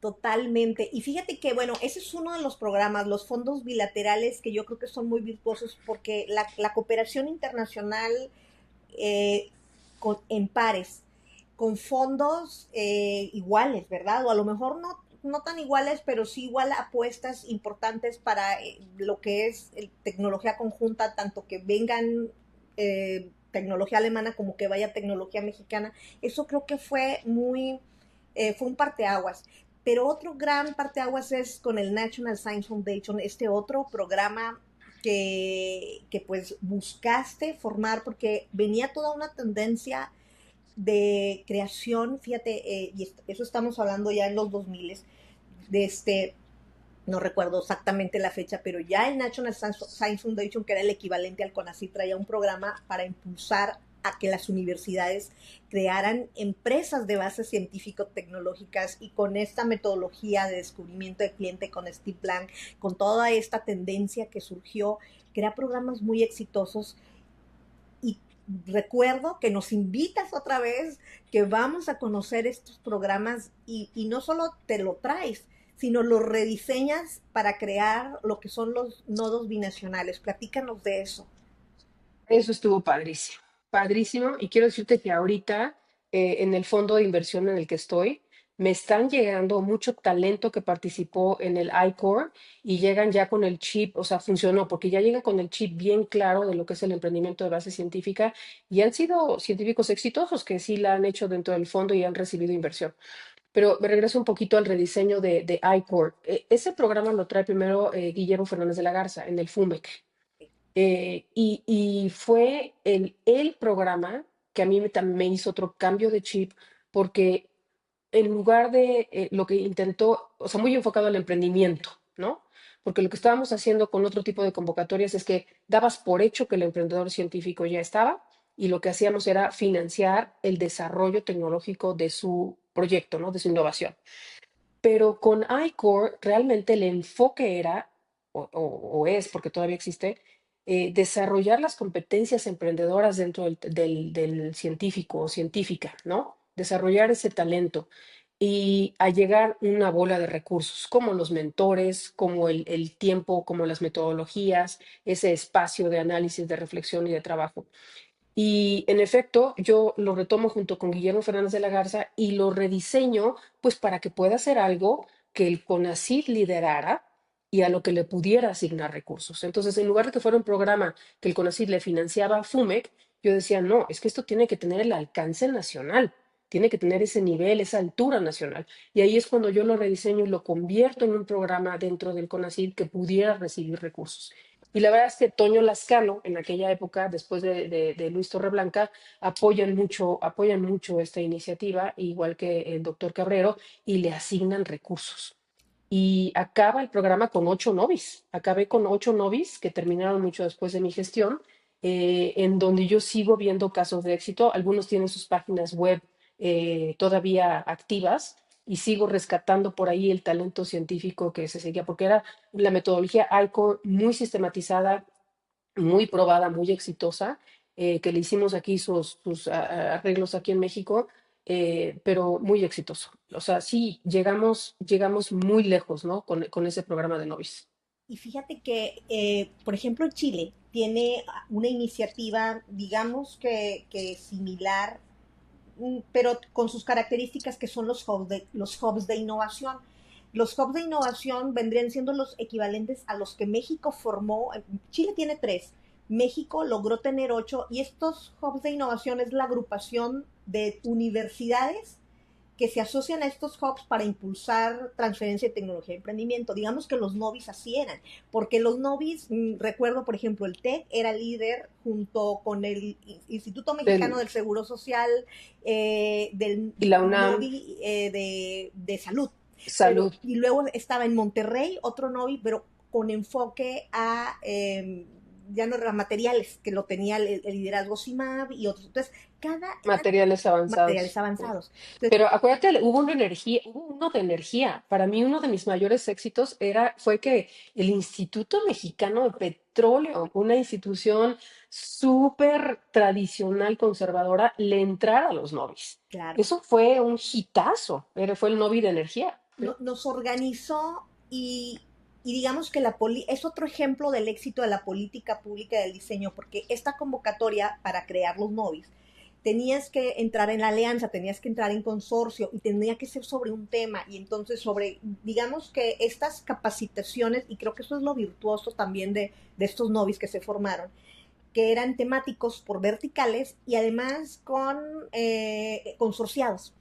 Totalmente. Y fíjate que, bueno, ese es uno de los programas, los fondos bilaterales, que yo creo que son muy virtuosos porque la cooperación internacional, eh, en pares, con fondos iguales, ¿verdad? O a lo mejor no tan iguales, pero sí igual apuestas importantes para lo que es tecnología conjunta, tanto que vengan tecnología alemana como que vaya tecnología mexicana. Eso creo que fue un parteaguas. Pero otro gran parteaguas es con el National Science Foundation, este otro programa que pues buscaste formar porque venía toda una tendencia de creación, fíjate, y eso estamos hablando ya en los 2000, de no recuerdo exactamente la fecha, pero ya el National Science Foundation, que era el equivalente al CONACYT, traía un programa para impulsar a que las universidades crearan empresas de bases científico-tecnológicas, y con esta metodología de descubrimiento de cliente con Steve Blank, con toda esta tendencia que surgió, crea programas muy exitosos. Y recuerdo que nos invitas otra vez, que vamos a conocer estos programas, y no solo te lo traes, sino lo rediseñas para crear lo que son los nodos binacionales. Platícanos de eso. Eso estuvo padrísimo, padrísimo. Y quiero decirte que ahorita, en el fondo de inversión en el que estoy, me están llegando mucho talento que participó en el iCore y llegan ya con el chip, o sea, funcionó, porque ya llegan con el chip bien claro de lo que es el emprendimiento de base científica y han sido científicos exitosos que sí la han hecho dentro del fondo y han recibido inversión. Pero me regreso un poquito al rediseño de iCore. Ese programa lo trae primero Guillermo Fernández de la Garza en el FUMEC. Y fue el programa que a mí me hizo otro cambio de chip, porque en lugar de lo que intentó, o sea, muy enfocado al emprendimiento, ¿no? Porque lo que estábamos haciendo con otro tipo de convocatorias es que dabas por hecho que el emprendedor científico ya estaba y lo que hacíamos era financiar el desarrollo tecnológico de su proyecto, ¿no? De su innovación. Pero con iCore realmente el enfoque era o es, porque todavía existe, desarrollar las competencias emprendedoras dentro del científico o científica, ¿no? Desarrollar ese talento y a llegar una bola de recursos, como los mentores, como el tiempo, como las metodologías, ese espacio de análisis, de reflexión y de trabajo. Y en efecto, yo lo retomo junto con Guillermo Fernández de la Garza y lo rediseño, pues para que pueda ser algo que el CONACYT liderara y a lo que le pudiera asignar recursos. Entonces, en lugar de que fuera un programa que el CONACYT le financiaba a FUMEC, yo decía, no, es que esto tiene que tener el alcance nacional, tiene que tener ese nivel, esa altura nacional. Y ahí es cuando yo lo rediseño y lo convierto en un programa dentro del CONACYT que pudiera recibir recursos. Y la verdad es que Toño Lascano, en aquella época, después de Luis Torreblanca, apoyan mucho esta iniciativa, igual que el doctor Cabrero, y le asignan recursos. Y acaba el programa con 8 novis. Acabé con 8 novis que terminaron mucho después de mi gestión, en donde yo sigo viendo casos de éxito. Algunos tienen sus páginas web todavía activas y sigo rescatando por ahí el talento científico que se seguía, porque era la metodología AICO muy sistematizada, muy probada, muy exitosa, que le hicimos aquí sus arreglos aquí en México, pero muy exitoso. O sea, sí, llegamos muy lejos, ¿no? Con ese programa de Novis. Y fíjate que, por ejemplo, Chile tiene una iniciativa, digamos que similar, pero con sus características que son los hubs de innovación. Los hubs de innovación vendrían siendo los equivalentes a los que México formó. Chile tiene tres, México logró tener ocho, y estos hubs de innovación es la agrupación de universidades que se asocian a estos hubs para impulsar transferencia de tecnología y emprendimiento. Digamos que los novis así eran, porque los novis, recuerdo por ejemplo el TEC era líder junto con el Instituto Mexicano Del, del Seguro Social, del y la UNAM, novi de salud. Pero, salud. y luego estaba en Monterrey otro novi, pero con enfoque a ya no eran materiales, que lo tenía el liderazgo CIMAB y otros. Entonces, cada Materiales materiales avanzados. avanzados. Entonces, Pero acuérdate, hubo uno de energía. Para mí uno de mis mayores éxitos fue que el Instituto Mexicano de Petróleo, una institución súper tradicional, conservadora, le entrara a los novis. claro, Eso fue un hitazo, fue el novi de energía. ¿Sí? nos organizó y digamos que es otro ejemplo del éxito de la política pública del diseño, porque esta convocatoria para crear los novis, tenías que entrar en la alianza, tenías que entrar en consorcio y tenía que ser sobre un tema. Y entonces digamos que estas capacitaciones, y creo que eso es lo virtuoso también de estos novis que se formaron, que eran temáticos por verticales y además con consorciados,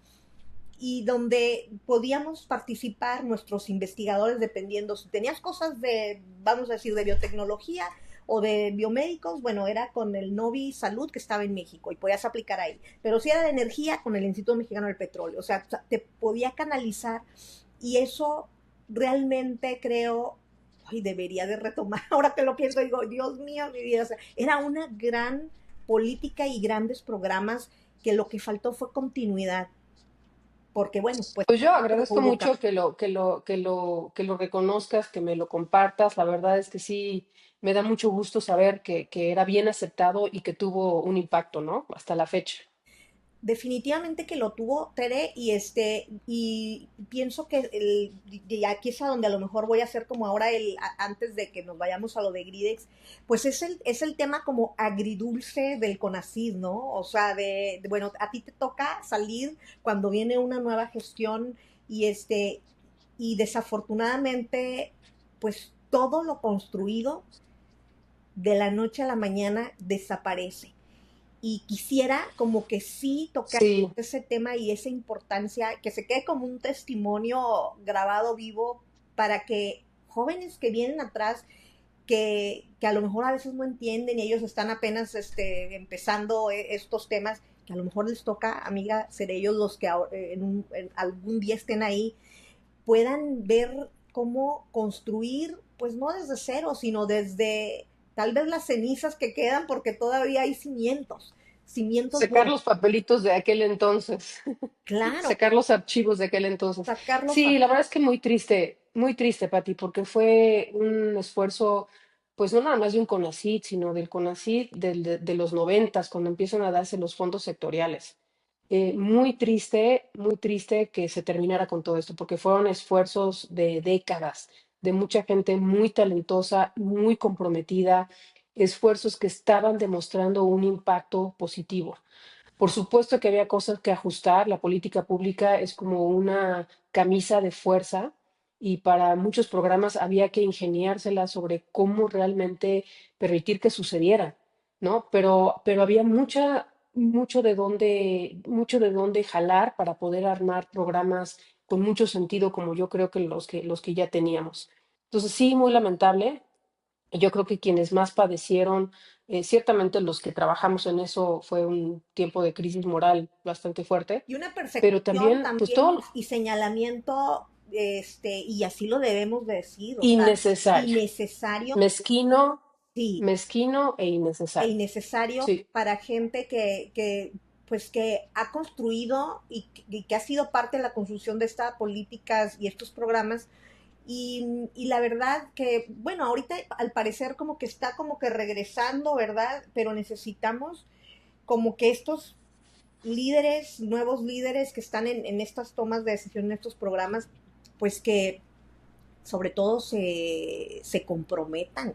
y donde podíamos participar nuestros investigadores dependiendo si tenías cosas de, vamos a decir, de biotecnología o de biomédicos, bueno, era con el Novi Salud que estaba en México y podías aplicar ahí. Pero si era de energía, con el Instituto Mexicano del Petróleo. O sea, te podía canalizar, y eso realmente creo, ay, debería de retomar. Ahora que lo pienso, digo, Dios mío, mi vida. O sea, era una gran política y grandes programas que lo que faltó fue continuidad, porque bueno, pues Pues yo no agradezco hubo cambio. mucho que lo reconozcas, que me lo compartas. La verdad es que sí, me da mucho gusto saber que era bien aceptado y que tuvo un impacto, ¿no? Hasta la fecha. Definitivamente que lo tuvo Tere, y pienso que y aquí es a donde a lo mejor voy a hacer como ahora antes de que nos vayamos a lo de Gridex, pues es el tema como agridulce del CONACYT, ¿no? O sea, bueno, a ti te toca salir cuando viene una nueva gestión, y desafortunadamente, pues todo lo construido de la noche a la mañana desaparece. Y quisiera como que sí tocar Sí, ese tema y esa importancia, que se quede como un testimonio grabado vivo para que jóvenes que vienen atrás, que a lo mejor a veces no entienden y ellos están apenas empezando estos temas, que a lo mejor les toca, amiga, ser ellos los que en algún día estén ahí, puedan ver cómo construir, pues no desde cero, sino desde tal vez las cenizas que quedan, porque todavía hay cimientos sacar buenos. los papelitos de aquel entonces, Claro, sacar los archivos de aquel entonces. sacarlos a... Sí, la verdad es que muy triste. muy triste, Pati, porque fue un esfuerzo, pues no nada más de un CONACYT, sino del CONACYT de los noventas, cuando empiezan a darse los fondos sectoriales. Muy triste que se terminara con todo esto, porque fueron esfuerzos de décadas, de mucha gente muy talentosa, muy comprometida, esfuerzos que estaban demostrando un impacto positivo. Por supuesto que había cosas que ajustar. La política pública es como una camisa de fuerza y para muchos programas había que ingeniársela sobre cómo realmente permitir que sucediera, ¿no? Pero había mucho de dónde jalar para poder armar programas con mucho sentido, como yo creo que los que ya teníamos. Entonces, sí, muy lamentable. Yo creo que quienes más padecieron, ciertamente los que trabajamos en eso, fue un tiempo de crisis moral bastante fuerte, Y una pero persecución también, pues también todo y señalamiento, y así lo debemos decir, o sea, innecesario, innecesario, mezquino, sí, mezquino e e innecesario. innecesario Sí. para gente pues que ha construido y que ha sido parte de la construcción de estas políticas y estos programas. Y la verdad que, bueno, ahorita al parecer como que está como que regresando, ¿verdad? Pero necesitamos como que estos líderes, nuevos líderes que están en estas tomas de decisión, en estos programas, pues que sobre todo se comprometan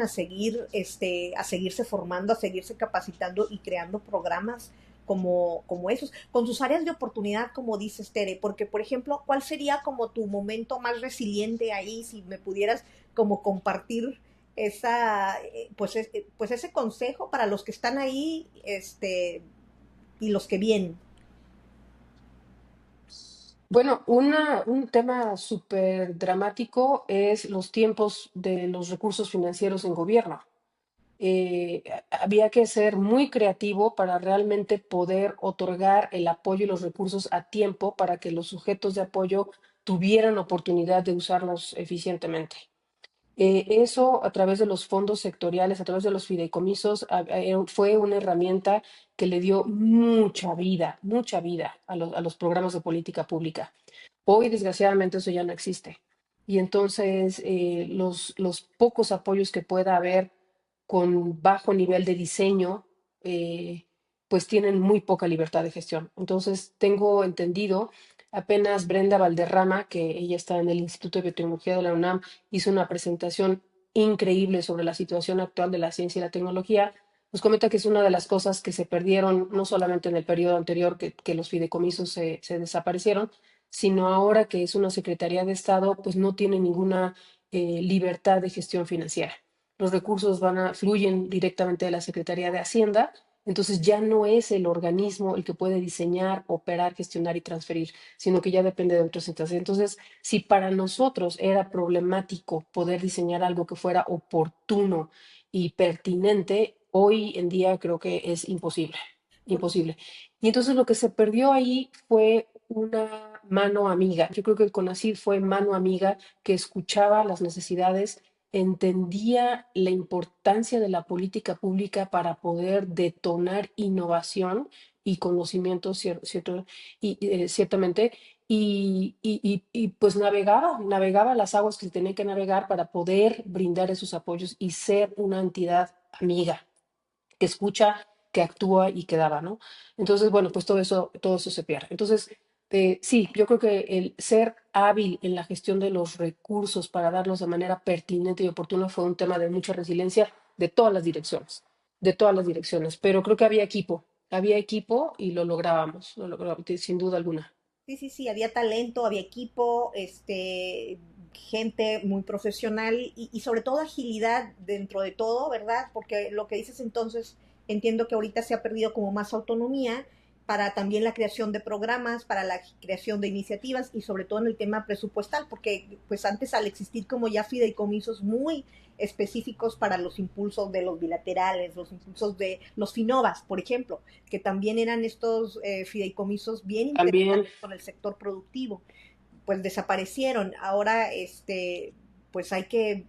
a seguir, a seguirse formando, a seguirse capacitando y creando programas como esos, con sus áreas de oportunidad, como dices, Tere, porque, por ejemplo, ¿cuál sería como tu momento más resiliente ahí, si me pudieras como compartir pues ese consejo para los que están ahí, y los que vienen? Bueno, un tema súper dramático es los tiempos de los recursos financieros en gobierno. Había que ser muy creativo para realmente poder otorgar el apoyo y los recursos a tiempo para que los sujetos de apoyo tuvieran oportunidad de usarlos eficientemente. Eso a través de los fondos sectoriales, a través de los fideicomisos, fue una herramienta que le dio mucha vida a los programas de política pública. Hoy, desgraciadamente, eso ya no existe. Y entonces, los pocos apoyos que pueda haber con bajo nivel de diseño, eh, pues tienen muy poca libertad de gestión. Entonces, tengo entendido, apenas Brenda Valderrama, que ella está en el Instituto de Biotecnología de la UNAM, hizo una presentación increíble sobre la situación actual de la ciencia y la tecnología. Nos comenta que es una de las cosas que se perdieron, no solamente en el periodo anterior, que los fideicomisos se desaparecieron, sino ahora que es una Secretaría de Estado, pues no tiene ninguna libertad de gestión financiera. Los recursos fluyen directamente de la Secretaría de Hacienda, entonces ya no es el organismo el que puede diseñar, operar, gestionar y transferir, sino que ya depende de otras instancias. Entonces, si para nosotros era problemático poder diseñar algo que fuera oportuno y pertinente, hoy en día creo que es imposible, imposible. Y entonces lo que se perdió ahí fue una mano amiga. Yo creo que el CONACYT fue mano amiga que escuchaba las necesidades, entendía la importancia de la política pública para poder detonar innovación y conocimiento, ciertamente, pues navegaba las aguas que se tenía que navegar para poder brindar esos apoyos y ser una entidad amiga que escucha, que actúa y que daba, ¿no? Entonces, bueno, pues todo eso se pierde. Entonces, sí, yo creo que el ser hábil en la gestión de los recursos para darlos de manera pertinente y oportuna fue un tema de mucha resiliencia de todas las direcciones, pero creo que había equipo y lo lográbamos, sin duda alguna. Sí, sí, sí, había talento, había equipo, gente muy profesional y sobre todo agilidad dentro de todo, ¿verdad? Porque lo que dices entonces, entiendo que ahorita se ha perdido como más autonomía para también la creación de programas, para la creación de iniciativas y sobre todo en el tema presupuestal, porque pues antes al existir como ya fideicomisos muy específicos para los impulsos de los bilaterales, los impulsos de los FINOVAS, por ejemplo, que también eran estos fideicomisos bien También, interesantes con el sector productivo, pues desaparecieron. Ahora, pues hay que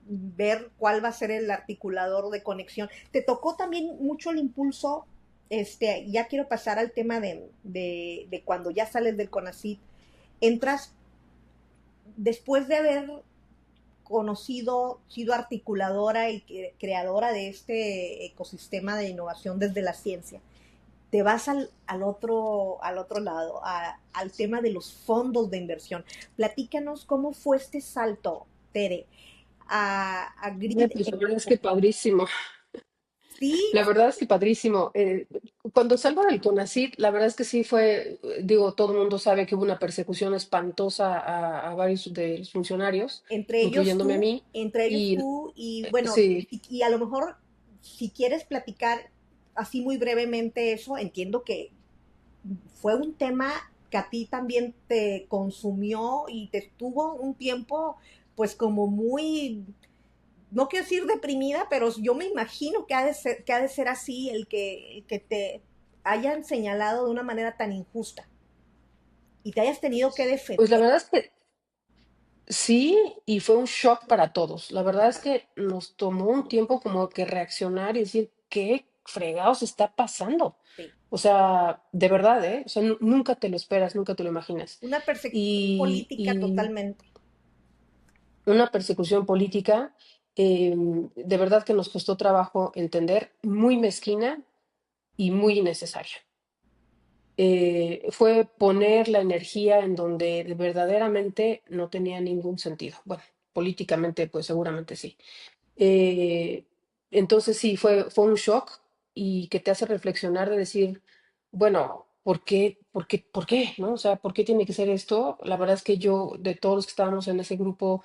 ver cuál va a ser el articulador de conexión. Te tocó también mucho el impulso, ya quiero pasar al tema de cuando ya sales del CONACYT, entras después de haber conocido, sido articuladora y creadora de este ecosistema de innovación desde la ciencia, te vas al otro lado, al tema de los fondos de inversión. Platícanos cómo fue este salto, Tere, a Grid Pues la verdad es Eco. que padrísimo. Sí, La verdad es que padrísimo. Cuando salgo del CONACYT, la verdad es que sí fue, digo, todo el mundo sabe que hubo una persecución espantosa a varios de los funcionarios, incluyéndome a mí. entre ellos Y tú, y bueno, sí, y a lo mejor si quieres platicar así muy brevemente eso, entiendo que fue un tema que a ti también te consumió y te estuvo un tiempo pues como muy, no quiero decir deprimida, pero yo me imagino que ha de ser así el que te hayan señalado de una manera tan injusta y te hayas tenido que pues la defender. verdad es que sí, y fue un shock para todos. La verdad es que nos tomó un tiempo como que reaccionar y decir, ¿qué fregados está pasando? Sí. O sea, de verdad, ¿eh? O sea, nunca te lo esperas, nunca te lo imaginas. Una persecución Y, política y totalmente. una persecución política, de verdad que nos costó trabajo entender, muy mezquina y muy innecesaria. Fue poner la energía en donde verdaderamente no tenía ningún sentido. Bueno, políticamente, pues seguramente sí. Eh, entonces sí, fue un shock y que te hace reflexionar de decir, bueno, por qué, ¿no? O sea, ¿por qué tiene que ser esto? La verdad es que yo, de todos los que estábamos en ese grupo,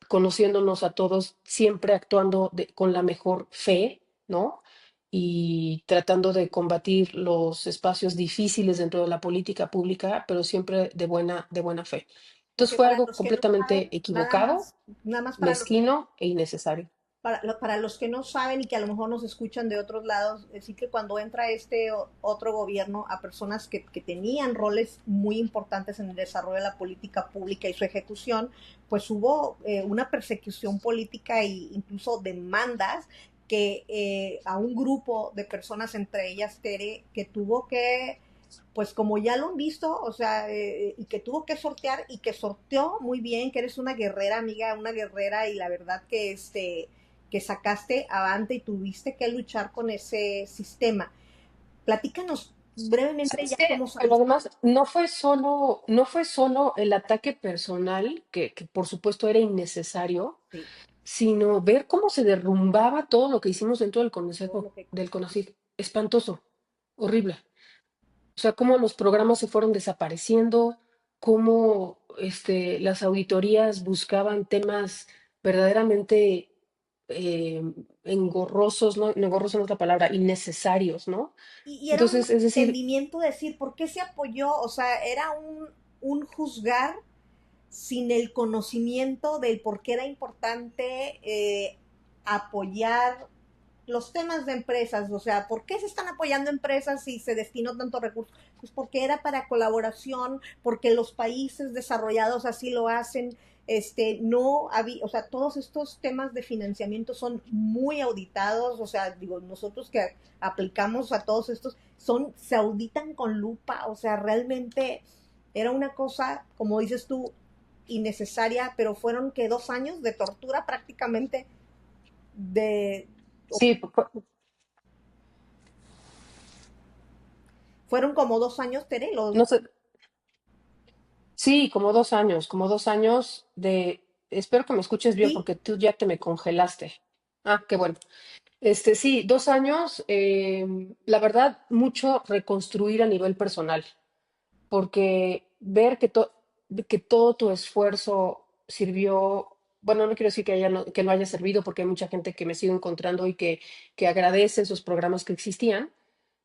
conociéndonos a todos, siempre actuando con la mejor fe, ¿no? Y tratando de combatir los espacios difíciles dentro de la política pública, pero siempre de buena fe. Entonces Porque fue para algo los que no saben, completamente equivocado, nada más mezquino e innecesario. para los que no saben y que a lo mejor nos escuchan de otros lados, decir que cuando entra este otro gobierno a personas que tenían roles muy importantes en el desarrollo de la política pública y su ejecución, pues hubo una persecución política e incluso demandas que a un grupo de personas, entre ellas Tere, que tuvo que pues como ya lo han visto, o sea, y que tuvo que sortear y que sorteó muy bien, que eres una guerrera, amiga, una guerrera y la verdad que sacaste avante y tuviste que luchar con ese sistema. Platícanos brevemente ¿Sabes ya qué? cómo Pero saliste. además no fue solo el ataque personal, que por supuesto era innecesario, Sí, sino ver cómo se derrumbaba todo lo que hicimos dentro del todo consejo, lo que del CONACYT. Espantoso, horrible. O sea, cómo los programas se fueron desapareciendo, cómo las auditorías buscaban temas verdaderamente eh, engorrosos, ¿no? Engorroso no es la palabra, innecesarios, ¿no? y era un Entonces, es decir, entendimiento de decir, ¿por qué se apoyó? O sea, era un juzgar sin el conocimiento del por qué era importante apoyar los temas de empresas, o sea, ¿por qué se están apoyando empresas si se destinó tanto recursos? Pues porque era para colaboración, porque los países desarrollados así lo hacen, no había, o sea, todos estos temas de financiamiento son muy auditados, o sea, digo, nosotros que aplicamos a todos estos, se auditan con lupa, o sea, realmente era una cosa, como dices tú, innecesaria, pero fueron que 2 años de tortura prácticamente de sí, fueron como 2 años, Tere, no sé, sí, como 2 años espero que me escuches bien sí, porque tú ya te me congelaste. Ah, qué bueno. Sí, 2 años, la verdad, mucho reconstruir a nivel personal, porque ver que todo tu esfuerzo sirvió, bueno, no quiero decir que no haya servido, porque hay mucha gente que me sigo encontrando y que agradece esos programas que existían,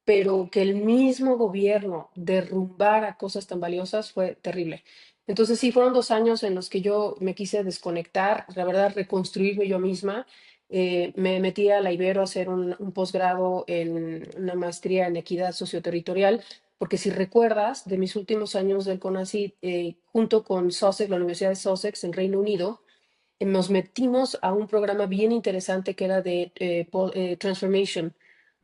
pero que el mismo gobierno derrumbara cosas tan valiosas fue terrible. Entonces sí, fueron 2 años en los que yo me quise desconectar, la verdad, reconstruirme yo misma. Me metí a la Ibero a hacer un posgrado en una maestría en equidad socioterritorial, porque si recuerdas, de mis últimos años del CONACYT, junto con Sussex, la Universidad de Sussex en Reino Unido, nos metimos a un programa bien interesante que era de Transformation,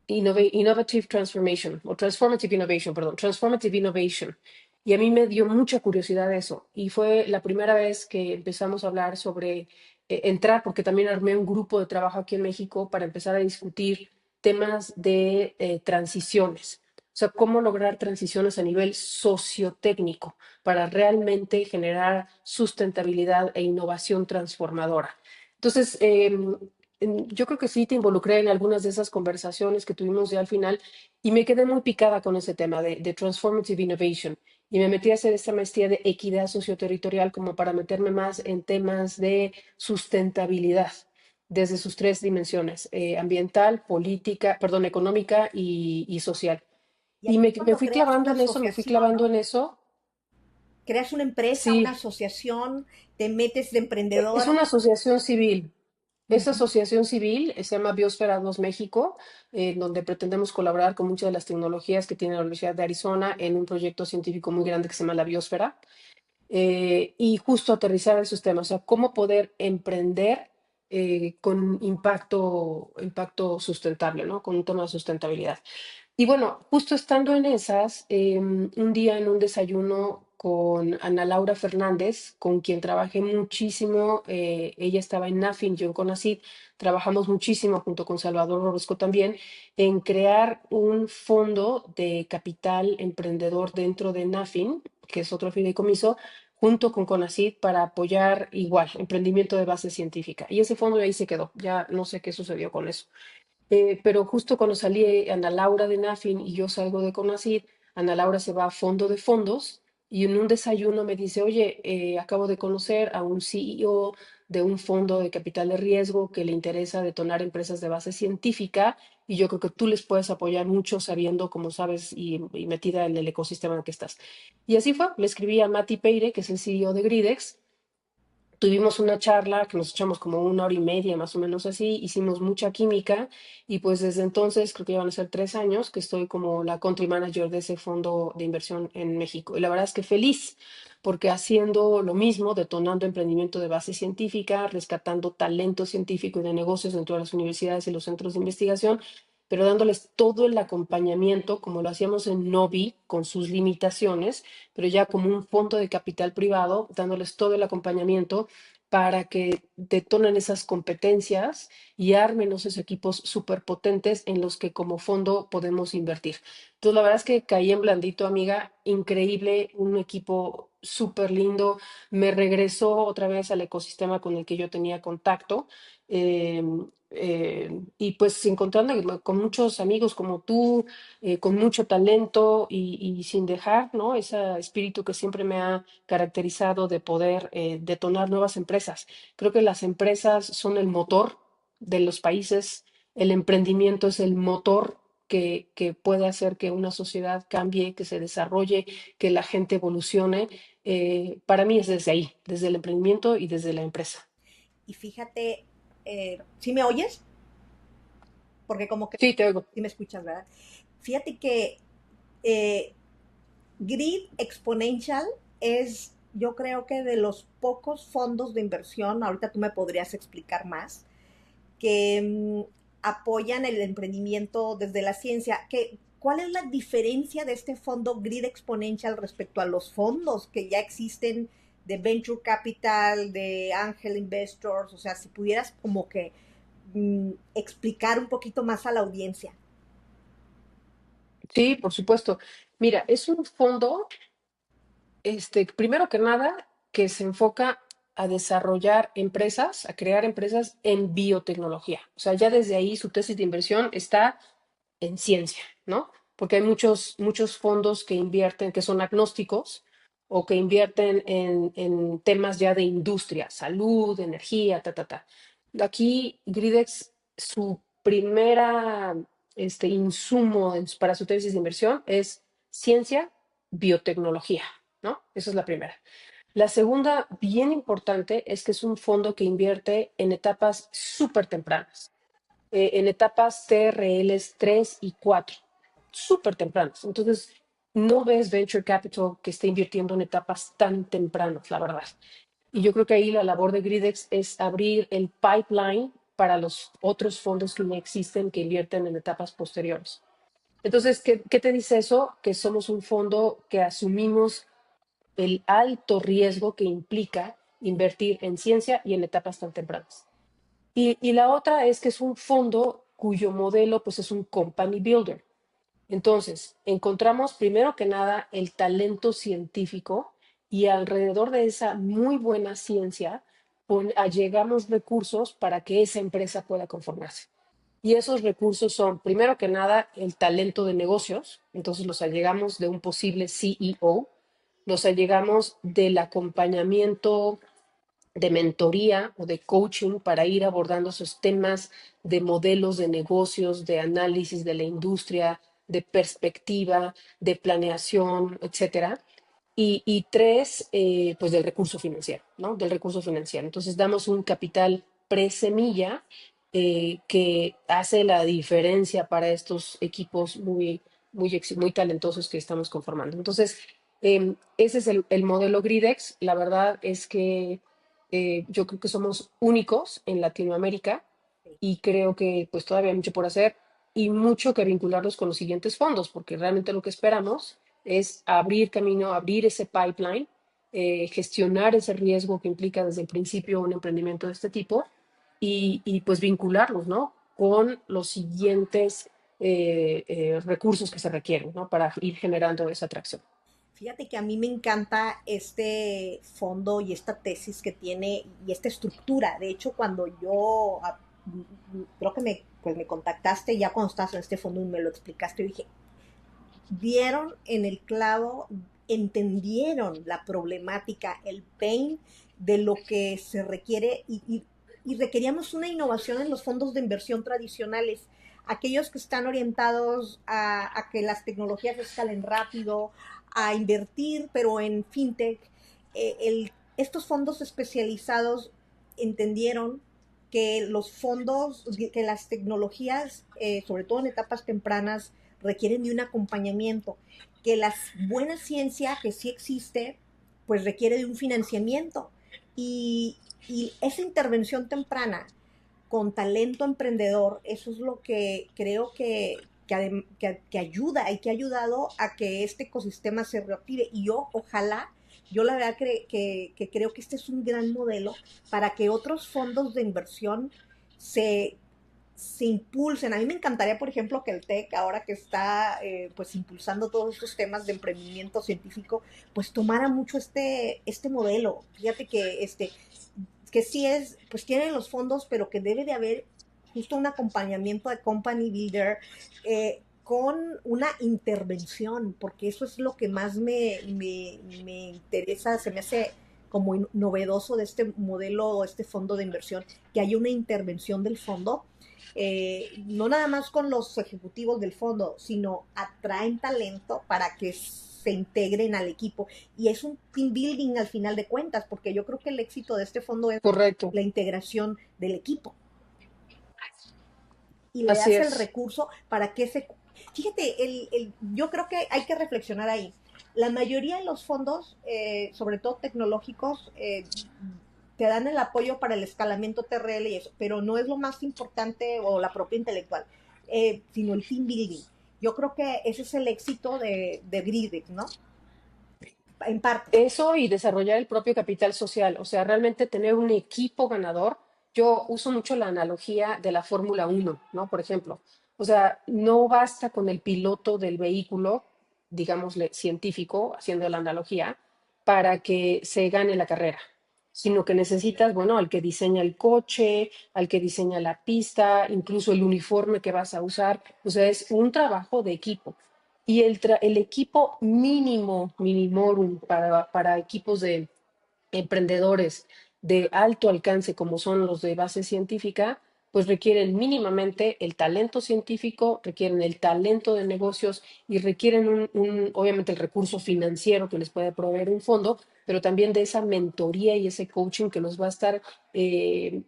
Innovative Transformation, o Transformative Innovation, perdón, Transformative Innovation. Y a mí me dio mucha curiosidad eso. Y fue la primera vez que empezamos a hablar sobre entrar, porque también armé un grupo de trabajo aquí en México para empezar a discutir temas de transiciones. O sea, cómo lograr transiciones a nivel sociotécnico para realmente generar sustentabilidad e innovación transformadora. Entonces, yo creo que sí te involucré en algunas de esas conversaciones que tuvimos ya al final y me quedé muy picada con ese tema de Transformative Innovation y me metí a hacer esta maestría de equidad socioterritorial como para meterme más en temas de sustentabilidad desde sus tres dimensiones, ambiental, política, perdón, económica y social. Y Y ahí me cuando fui creas clavando una en eso, me fui asociación, clavando ¿no? en eso. Creas una empresa, una Sí, asociación, te metes de es emprendedora. una asociación civil. Esta Ujú. asociación civil se llama Biosfera 2 México, donde pretendemos colaborar con muchas de las tecnologías que tiene la Universidad de Arizona en un proyecto científico muy grande que se llama la Biosfera. Y justo aterrizar esos temas, o sea, cómo poder emprender con impacto sustentable, ¿no? Con un tema de sustentabilidad. Y bueno, justo estando en esas, un día en un desayuno con Ana Laura Fernández, con quien trabajé muchísimo, ella estaba en NAFIN, yo en CONACYT, trabajamos muchísimo junto con Salvador Orozco también, en crear un fondo de capital emprendedor dentro de NAFIN, que es otro fideicomiso, junto con CONACYT para apoyar igual emprendimiento de base científica. Y ese fondo ahí se quedó, ya no sé qué sucedió con eso. Pero justo cuando salí Ana Laura de Nafin y yo salgo de Conacid, Ana Laura se va a fondo de fondos y en un desayuno me dice, oye, acabo de conocer a un CEO de un fondo de capital de riesgo que le interesa detonar empresas de base científica y yo creo que tú les puedes apoyar mucho sabiendo, como sabes, y metida en el ecosistema en el que estás. Y así fue, le escribí a Mati Peire, que es el CEO de Gridex. Tuvimos una charla que nos echamos como una hora y media, más o menos así, hicimos mucha química y pues desde entonces, creo que ya van a ser 3 años, que estoy como la country manager de ese fondo de inversión en México. Y la verdad es que feliz, porque haciendo lo mismo, detonando emprendimiento de base científica, rescatando talento científico y de negocios dentro de las universidades y los centros de investigación, pero dándoles todo el acompañamiento, como lo hacíamos en Novi, con sus limitaciones, pero ya como un fondo de capital privado, dándoles todo el acompañamiento para que detonen esas competencias y armen esos equipos superpotentes en los que como fondo podemos invertir. Entonces, la verdad es que caí en blandito, amiga, increíble, un equipo súper lindo, me regresó otra vez al ecosistema con el que yo tenía contacto. eh, y pues encontrando con muchos amigos como tú, con mucho talento y sin dejar, ¿no? Ese espíritu que siempre me ha caracterizado de poder detonar nuevas empresas. Creo que las empresas son el motor de los países, el emprendimiento es el motor que puede hacer que una sociedad cambie, que se desarrolle, que la gente evolucione. Para mí es desde ahí, desde el emprendimiento y desde la empresa. Y fíjate, ¿sí me oyes? Porque como que Sí, te oigo. sí me escuchas, ¿verdad? Fíjate que eh, Grid Exponential es, yo creo que de los pocos fondos de inversión, ahorita tú me podrías explicar más, que apoyan el emprendimiento desde la ciencia. ¿Cuál es la diferencia de este fondo Grid Exponential respecto a los fondos que ya existen de Venture Capital, de Angel Investors? O sea, si pudieras como que explicar un poquito más a la audiencia. Sí, por supuesto. Mira, es un fondo primero que nada, que se enfoca a desarrollar empresas, a crear empresas en biotecnología. O sea, ya desde ahí su tesis de inversión está en ciencia, ¿no? Porque hay muchos fondos que invierten, que son agnósticos o que invierten en temas ya de industria, salud, energía, ta, ta, ta. Aquí, Gridex, su primera insumo para su tesis de inversión es ciencia, biotecnología, ¿no? Esa es la primera. La segunda, bien importante, es que es un fondo que invierte en etapas súper tempranas, en etapas TRLs 3 y 4, súper tempranas. Entonces, no ves venture capital que esté invirtiendo en etapas tan tempranas, la verdad. Y yo creo que ahí la labor de Gridex es abrir el pipeline para los otros fondos que ya existen que invierten en etapas posteriores. Entonces, ¿qué te dice eso? Que somos un fondo que asumimos el alto riesgo que implica invertir en ciencia y en etapas tan tempranas. Y la otra es que es un fondo cuyo modelo pues es un company builder. Entonces, encontramos primero que nada el talento científico y alrededor de esa muy buena ciencia allegamos recursos para que esa empresa pueda conformarse. Y esos recursos son, primero que nada, el talento de negocios. Entonces los allegamos de un posible CEO, los allegamos del acompañamiento de mentoría o de coaching para ir abordando esos temas de modelos de negocios, de análisis de la industria, de perspectiva, de planeación, etcétera. Y tres, pues del recurso financiero, ¿no? Del recurso financiero. Entonces damos un capital pre-semilla que hace la diferencia para estos equipos muy talentosos que estamos conformando. Entonces, ese es el modelo Gridex. La verdad es que yo creo que somos únicos en Latinoamérica y creo que pues todavía hay mucho por hacer y mucho que vincularlos con los siguientes fondos, porque realmente lo que esperamos es abrir camino, abrir ese pipeline, gestionar ese riesgo que implica desde el principio un emprendimiento de este tipo y pues vincularlos, ¿no? Con los siguientes recursos que se requieren, ¿no? Para ir generando esa atracción. Fíjate que a mí me encanta este fondo y esta tesis que tiene y esta estructura. De hecho, cuando yo creo que pues me contactaste ya cuando estabas en este fondo y me lo explicaste, yo dije, dieron en el clavo, entendieron la problemática, el pain de lo que se requiere y requeríamos una innovación en los fondos de inversión tradicionales, aquellos que están orientados a que las tecnologías escalen rápido, a invertir, pero en fintech. Estos fondos especializados entendieron que los fondos, que las tecnologías, sobre todo en etapas tempranas, requieren de un acompañamiento, que la buena ciencia que sí existe, pues requiere de un financiamiento. Y esa intervención temprana con talento emprendedor, eso es lo que creo que ayuda y que ha ayudado a que este ecosistema se reactive. Y yo, ojalá, yo la verdad que creo que este es un gran modelo para que otros fondos de inversión se, se impulsen. A mí me encantaría, por ejemplo, que el TEC, ahora que está pues impulsando todos estos temas de emprendimiento científico, pues tomara mucho este modelo. Fíjate que sí es, pues tienen los fondos, pero que debe de haber justo un acompañamiento de company builder con una intervención, porque eso es lo que más me interesa, se me hace como novedoso de este modelo, este fondo de inversión, que haya una intervención del fondo, no nada más con los ejecutivos del fondo, sino atraen talento para que se integren al equipo. Y es un team building al final de cuentas, porque yo creo que el éxito de este fondo es Correcto, la integración del equipo. Y le así das el es. recurso para que se... Fíjate, yo creo que hay que reflexionar ahí. La mayoría de los fondos, sobre todo tecnológicos, te dan el apoyo para el escalamiento TRL y eso, pero no es lo más importante o la propia intelectual, sino el team building. Yo creo que ese es el éxito de Gridix, ¿no? En parte. Eso y desarrollar el propio capital social, o sea, realmente tener un equipo ganador. Yo uso mucho la analogía de la Fórmula 1, ¿no? Por ejemplo, o sea, no basta con el piloto del vehículo, digámosle científico, haciendo la analogía, para que se gane la carrera, sino que necesitas, bueno, al que diseña el coche, al que diseña la pista, incluso el uniforme que vas a usar, o sea, es un trabajo de equipo. Y el equipo mínimo, minimorum para equipos de emprendedores de alto alcance como son los de base científica, pues requieren mínimamente el talento científico, requieren el talento de negocios y requieren obviamente el recurso financiero que les puede proveer un fondo, pero también de esa mentoría y ese coaching que los va a estar eh,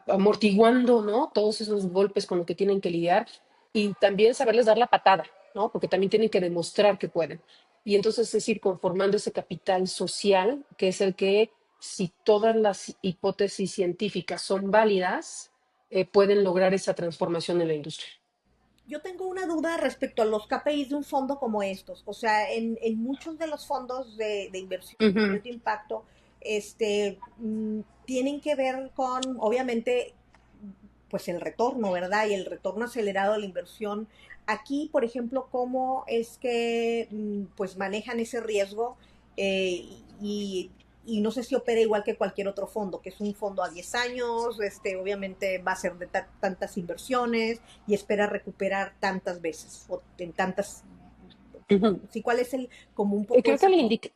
amortiguando, ¿no? Todos esos golpes con los que tienen que lidiar y también saberles dar la patada, ¿no? Porque también tienen que demostrar que pueden. Y entonces es ir conformando ese capital social, que es el que, si todas las hipótesis científicas son válidas, pueden lograr esa transformación en la industria. Yo tengo una duda respecto a los KPIs de un fondo como estos. O sea, en muchos de los fondos de inversión de Ujú. alto impacto, tienen que ver con, obviamente, pues el retorno, ¿verdad? Y el retorno acelerado de la inversión. Aquí, por ejemplo, ¿cómo es que pues manejan ese riesgo? Y, y no sé si opera igual que cualquier otro fondo, que es un fondo a 10 años, obviamente va a ser de tantas inversiones y espera recuperar tantas veces o en tantas. Ujú. Sí, ¿cuál es el, como un poco Creo que ese?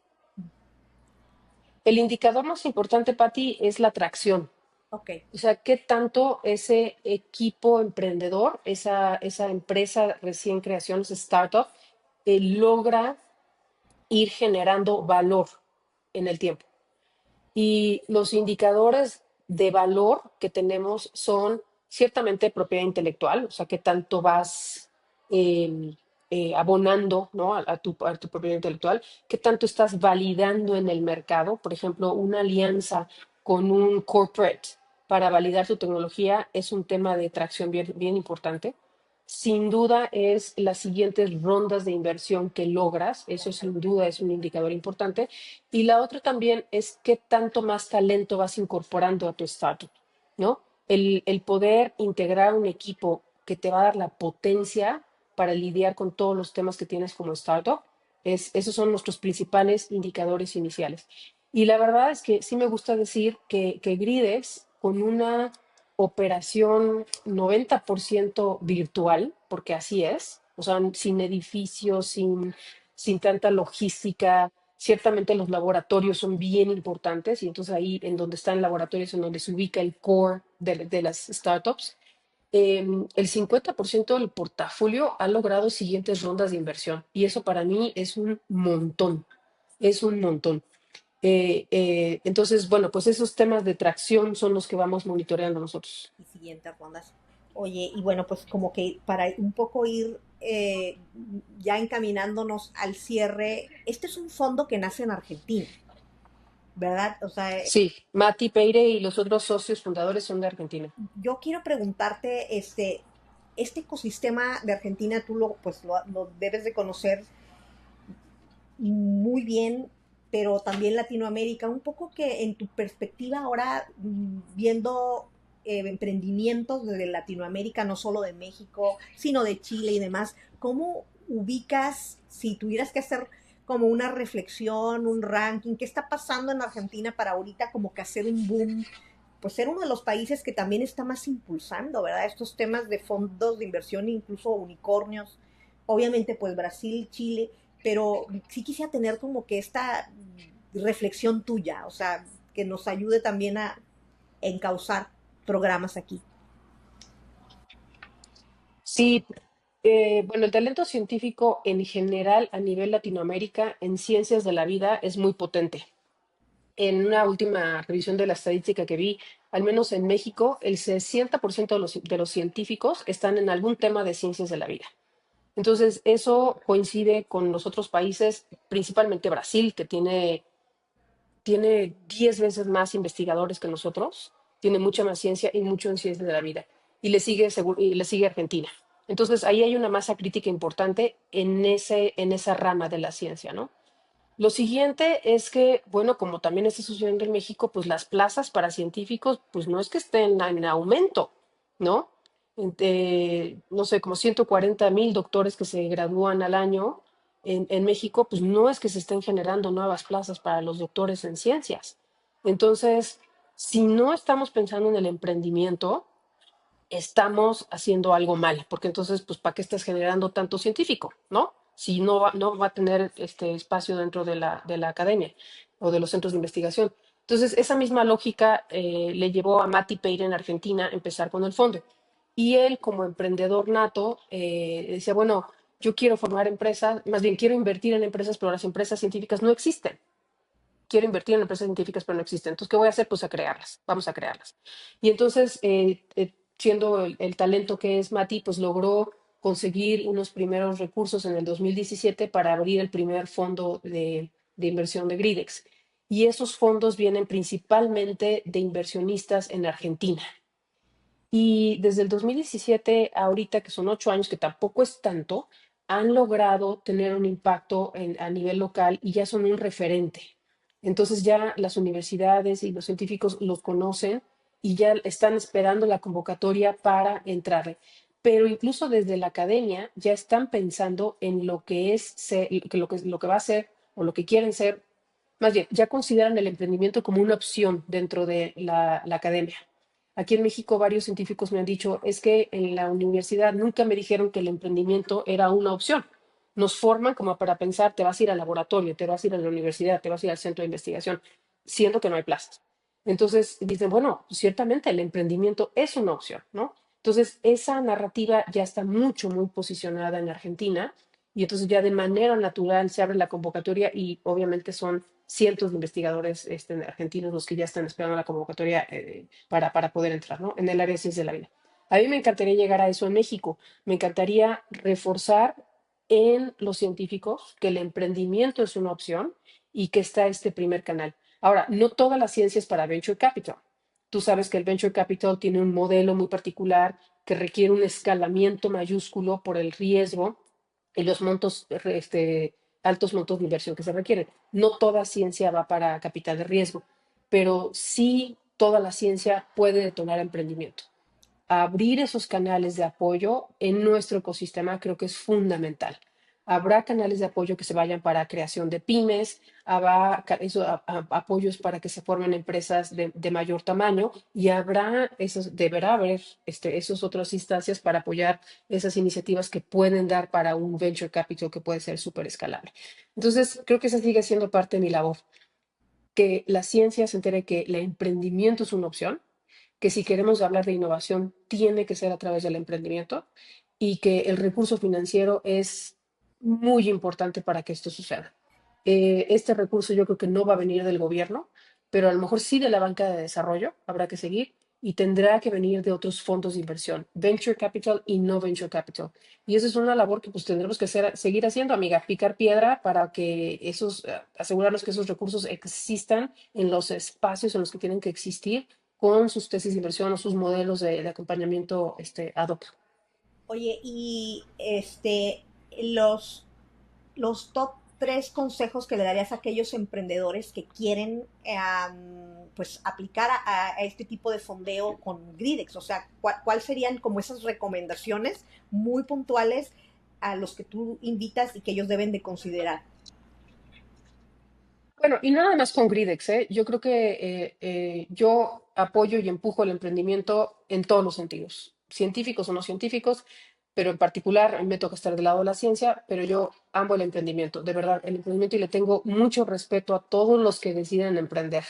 el indicador más importante, Patti, es la atracción. Ok, O sea, qué tanto ese equipo emprendedor, esa empresa recién creación, ese startup, logra ir generando valor en el tiempo. Y los indicadores de valor que tenemos son ciertamente propiedad intelectual, o sea, qué tanto vas eh, abonando, ¿no? A tu propiedad intelectual, qué tanto estás validando en el mercado. Por ejemplo, una alianza con un corporate para validar tu tecnología es un tema de tracción bien, bien importante. Sin duda es las siguientes rondas de inversión que logras, eso sin duda es un indicador importante. Y la otra también es qué tanto más talento vas incorporando a tu startup, ¿no? El poder integrar un equipo que te va a dar la potencia para lidiar con todos los temas que tienes como startup, esos son nuestros principales indicadores iniciales. Y la verdad es que sí me gusta decir que Gridex, con una operación 90% virtual, porque así es, o sea, sin edificios, sin tanta logística. Ciertamente los laboratorios son bien importantes y entonces ahí en donde están el laboratorio es en donde se ubica el core de las startups. El 50% del portafolio ha logrado siguientes rondas de inversión y eso para mí es un montón, es un montón. Entonces, bueno, pues esos temas de tracción son los que vamos monitoreando nosotros. y siguientes rondas. Oye, y bueno, pues como que para un poco ir ya encaminándonos al cierre, este es un fondo que nace en Argentina, ¿verdad? O sea, Sí, Mati Peire y los otros socios fundadores son de Argentina. yo quiero preguntarte, este ecosistema de Argentina, tú pues lo debes de conocer muy bien, pero también Latinoamérica, un poco que en tu perspectiva ahora, viendo emprendimientos desde Latinoamérica, no solo de México, sino de Chile y demás, ¿cómo ubicas, si tuvieras que hacer como una reflexión, un ranking, qué está pasando en Argentina para ahorita como que hacer un boom? Pues ser uno de los países que también está más impulsando, ¿verdad? Estos temas de fondos de inversión, incluso unicornios. Obviamente, pues Brasil, Chile, pero sí quisiera tener como que esta reflexión tuya, o sea, que nos ayude también a encauzar programas aquí. Sí, bueno, el talento científico en general a nivel Latinoamérica en ciencias de la vida es muy potente. En una última revisión de la estadística que vi, al menos en México, el 60% de los científicos están en algún tema de ciencias de la vida. Entonces, eso coincide con los otros países, principalmente Brasil, que tiene 10 veces más investigadores que nosotros, tiene mucha más ciencia y mucho en ciencias de la vida. Y le sigue Argentina. Entonces, ahí hay una masa crítica importante en esa rama de la ciencia, ¿no? Lo siguiente es que, bueno, como también está sucediendo en México, pues las plazas para científicos, pues no es que estén en aumento, ¿no? No sé, como 140,000 doctores que se gradúan al año en México, pues no es que se estén generando nuevas plazas para los doctores en ciencias. Entonces, si no estamos pensando en el emprendimiento, estamos haciendo algo mal, porque entonces, pues, ¿para qué estás generando tanto científico, no? Si no va a tener este espacio dentro de la academia o de los centros de investigación. Entonces, esa misma lógica le llevó a Mati Peire en Argentina a empezar con el fondo. Y él, como emprendedor nato, decía, bueno, yo quiero formar empresas, más bien quiero invertir en empresas, pero las empresas científicas no existen. Quiero invertir en empresas científicas, pero no existen. Entonces, ¿qué voy a hacer? Pues a crearlas. Vamos a crearlas. Y entonces, siendo el talento que es Mati, pues logró conseguir unos primeros recursos en el 2017 para abrir el primer fondo de inversión de Gridex. Y esos fondos vienen principalmente de inversionistas en Argentina. Y desde el 2017 a ahorita, que son 8 años, que tampoco es tanto, han logrado tener un impacto a nivel local y ya son un referente. Entonces ya las universidades y los científicos los conocen y ya están esperando la convocatoria para entrarle. Pero incluso desde la academia ya están pensando en lo que es lo que va a ser o lo que quieren ser. Más bien, ya consideran el emprendimiento como una opción dentro de la academia. Aquí en México varios científicos me han dicho, es que en la universidad nunca me dijeron que el emprendimiento era una opción. Nos forman como para pensar, te vas a ir al laboratorio, te vas a ir a la universidad, te vas a ir al centro de investigación, siendo que no hay plazas. Entonces dicen, bueno, ciertamente el emprendimiento es una opción, ¿no? Entonces esa narrativa ya está muy posicionada en Argentina y entonces ya de manera natural se abre la convocatoria y obviamente son cientos de investigadores argentinos los que ya están esperando la convocatoria para poder entrar, ¿no? En el área de ciencia de la vida. A mí me encantaría llegar a eso en México. Me encantaría reforzar en los científicos que el emprendimiento es una opción y que está este primer canal. Ahora, no toda la ciencia es para venture capital. Tú sabes que el venture capital tiene un modelo muy particular que requiere un escalamiento mayúsculo por el riesgo y los montos, altos montos de inversión que se requieren. No toda ciencia va para capital de riesgo, pero sí toda la ciencia puede detonar emprendimiento. Abrir esos canales de apoyo en nuestro ecosistema creo que es fundamental. Habrá canales de apoyo que se vayan para creación de pymes, habrá apoyos para que se formen empresas de mayor tamaño y deberá haber esos otras instancias para apoyar esas iniciativas que pueden dar para un venture capital que puede ser súper escalable. Entonces, creo que esa sigue siendo parte de mi labor, que la ciencia se entere que el emprendimiento es una opción, que si queremos hablar de innovación tiene que ser a través del emprendimiento y que el recurso financiero es muy importante para que esto suceda. Este recurso yo creo que no va a venir del gobierno, pero a lo mejor sí de la banca de desarrollo, habrá que seguir, y tendrá que venir de otros fondos de inversión, venture capital y no venture capital. Y esa es una labor que pues tendremos que seguir haciendo, amiga, picar piedra para que asegurarnos que esos recursos existan en los espacios en los que tienen que existir con sus tesis de inversión o sus modelos de acompañamiento ad hoc. Oye, y los top tres consejos que le darías a aquellos emprendedores que quieren pues aplicar a este tipo de fondeo con Gridex. O sea, ¿cuál serían como esas recomendaciones muy puntuales a los que tú invitas y que ellos deben de considerar? Bueno, y nada más con Gridex, ¿eh? Yo creo que yo apoyo y empujo el emprendimiento en todos los sentidos, científicos o no científicos, pero en particular a mí me toca estar del lado de la ciencia, pero yo amo el emprendimiento, de verdad, el emprendimiento y le tengo mucho respeto a todos los que deciden emprender,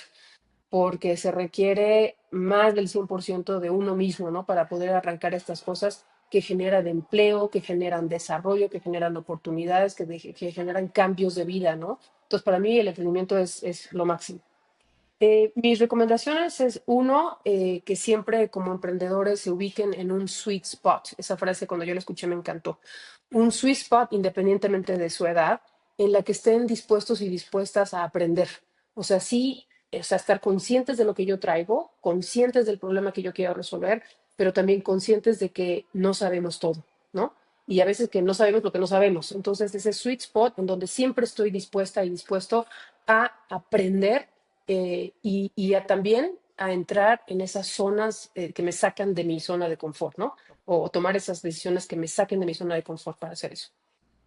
porque se requiere más del 100% de uno mismo, ¿no? Para poder arrancar estas cosas que generan empleo, que generan desarrollo, que generan oportunidades, que generan cambios de vida, ¿no? Entonces, para mí el emprendimiento es lo máximo. Mis recomendaciones es uno, que siempre como emprendedores se ubiquen en un sweet spot. Esa frase cuando yo la escuché me encantó. Un sweet spot independientemente de su edad, en la que estén dispuestos y dispuestas a aprender. O sea, sí, o sea, estar conscientes de lo que yo traigo, conscientes del problema que yo quiero resolver, pero también conscientes de que no sabemos todo, ¿no? Y a veces que no sabemos lo que no sabemos. Entonces, ese sweet spot en donde siempre estoy dispuesta y dispuesto a aprender también a entrar en esas zonas que me sacan de mi zona de confort, ¿no? O tomar esas decisiones que me saquen de mi zona de confort para hacer eso.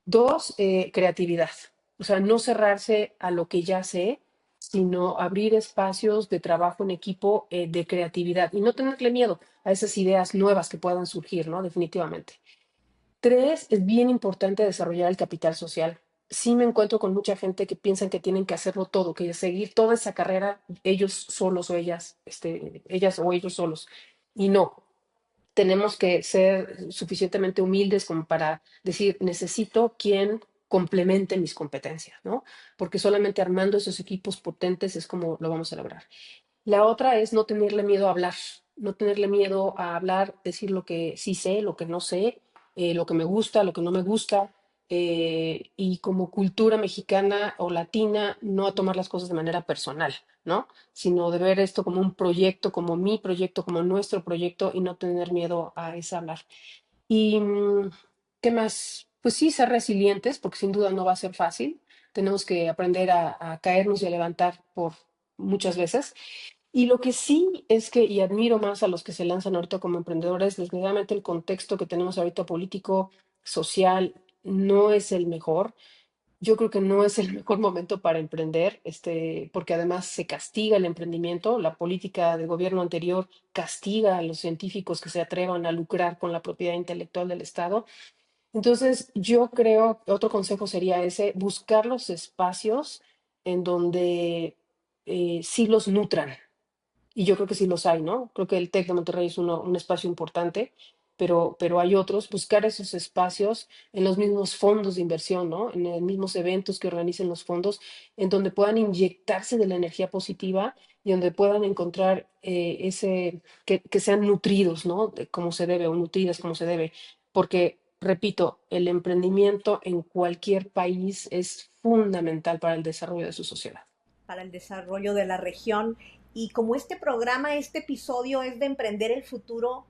Dos, creatividad. O sea, no cerrarse a lo que ya sé, sino abrir espacios de trabajo en equipo de creatividad y no tenerle miedo a esas ideas nuevas que puedan surgir, ¿no? Definitivamente. Tres, es bien importante desarrollar el capital social. Sí me encuentro con mucha gente que piensan que tienen que hacerlo todo, que seguir toda esa carrera ellos solos o ellas o ellos solos. Y no, tenemos que ser suficientemente humildes como para decir, necesito quien complemente mis competencias, ¿no? Porque solamente armando esos equipos potentes es como lo vamos a lograr. La otra es no tenerle miedo a hablar, no tenerle miedo a hablar, decir lo que sí sé, lo que no sé, lo que me gusta, lo que no me gusta. y como cultura mexicana o latina, no a tomar las cosas de manera personal, ¿no? Sino de ver esto como un proyecto, como mi proyecto, como nuestro proyecto y no tener miedo a esa hablar. Y ¿qué más? Pues sí, ser resilientes, porque sin duda no va a ser fácil. Tenemos que aprender a caernos y a levantar por muchas veces. Y lo que sí es que, y admiro más a los que se lanzan ahorita como emprendedores, desgraciadamente el contexto que tenemos ahorita político, social, no es el mejor. Yo creo que no es el mejor momento para emprender, porque además se castiga el emprendimiento. La política del gobierno anterior castiga a los científicos que se atrevan a lucrar con la propiedad intelectual del Estado. Entonces, yo creo, otro consejo sería ese, buscar los espacios en donde sí los nutran, y yo creo que sí los hay, ¿no? Creo que el TEC de Monterrey es un espacio importante, pero hay otros, buscar esos espacios en los mismos fondos de inversión, ¿no? En los mismos eventos que organicen los fondos, en donde puedan inyectarse de la energía positiva y donde puedan encontrar que sean nutridos, ¿no? Como se debe, o nutridas como se debe. Porque, repito, el emprendimiento en cualquier país es fundamental para el desarrollo de su sociedad. Para el desarrollo de la región. Y como este programa, este episodio es de emprender el futuro,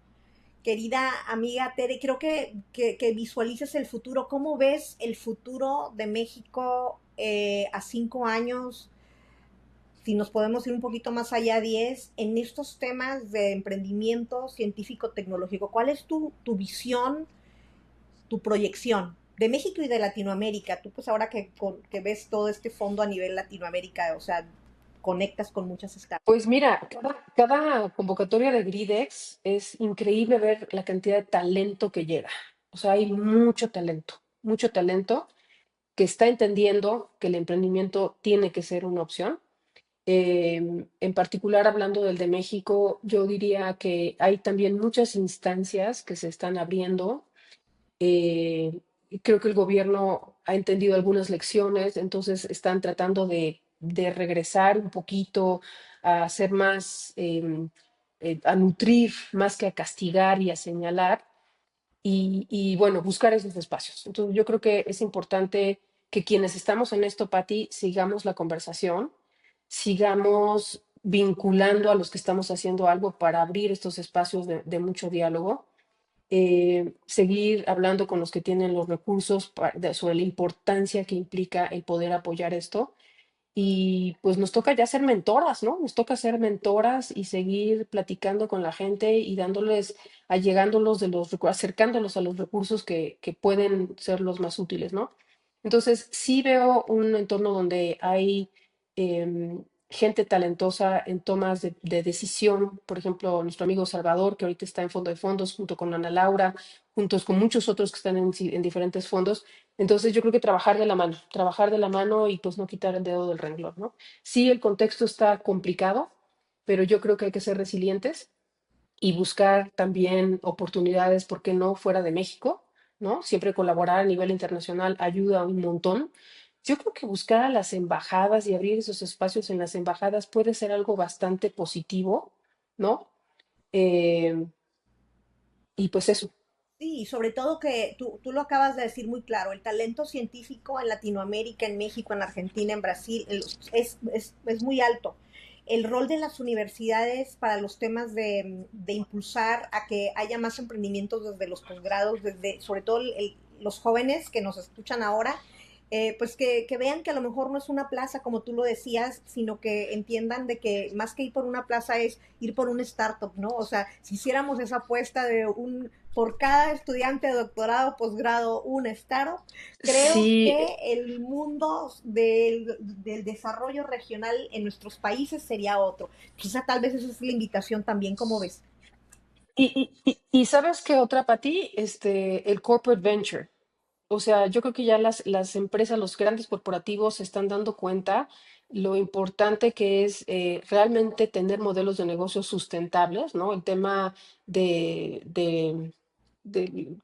querida amiga Tere, creo que visualices el futuro. ¿Cómo ves el futuro de México a 5 años? Si nos podemos ir un poquito más allá, 10, en estos temas de emprendimiento científico-tecnológico. ¿Cuál es tu visión, tu proyección de México y de Latinoamérica? Tú pues ahora que ves todo este fondo a nivel Latinoamérica, o sea, conectas con muchas escalas. Pues mira, cada convocatoria de Gridex es increíble ver la cantidad de talento que llega. O sea, hay mucho talento que está entendiendo que el emprendimiento tiene que ser una opción. En particular, hablando del de México, yo diría que hay también muchas instancias que se están abriendo. Y creo que el gobierno ha entendido algunas lecciones, entonces están tratando de regresar un poquito a ser más, a nutrir más que a castigar y a señalar y bueno, buscar esos espacios. Entonces yo creo que es importante que quienes estamos en esto, Patti, sigamos la conversación, sigamos vinculando a los que estamos haciendo algo para abrir estos espacios de mucho diálogo, seguir hablando con los que tienen los recursos sobre la importancia que implica el poder apoyar esto. Y pues nos toca ya ser mentoras, ¿no? Nos toca ser mentoras y seguir platicando con la gente y dándoles, allegándolos acercándolos a los recursos que pueden ser los más útiles, ¿no? Entonces, sí veo un entorno donde hay gente talentosa en tomas de decisión. Por ejemplo, nuestro amigo Salvador, que ahorita está en Fondo de Fondos, junto con Ana Laura, juntos con muchos otros que están en diferentes fondos. Entonces yo creo que trabajar de la mano y pues no quitar el dedo del renglón, ¿no? Sí, el contexto está complicado, pero yo creo que hay que ser resilientes y buscar también oportunidades, ¿por qué no?, fuera de México, ¿no? Siempre colaborar a nivel internacional ayuda un montón. Yo creo que buscar a las embajadas y abrir esos espacios en las embajadas puede ser algo bastante positivo, ¿no? Eh, y pues eso. Sí, y sobre todo que tú lo acabas de decir muy claro, el talento científico en Latinoamérica, en México, en Argentina, en Brasil, es muy alto. El rol de las universidades para los temas de impulsar a que haya más emprendimientos desde los posgrados, desde sobre todo los jóvenes que nos escuchan ahora, pues que vean que a lo mejor no es una plaza como tú lo decías, sino que entiendan de que más que ir por una plaza es ir por un startup, ¿no? O sea, si hiciéramos esa apuesta de por cada estudiante de doctorado, posgrado, un startup, creo Sí, que el mundo del desarrollo regional en nuestros países sería otro. Quizá tal vez esa es la invitación también, como ves. y ¿sabes qué otra, para ti? El corporate venture. O sea, yo creo que ya las empresas, los grandes corporativos se están dando cuenta lo importante que es realmente tener modelos de negocios sustentables, ¿no? El tema del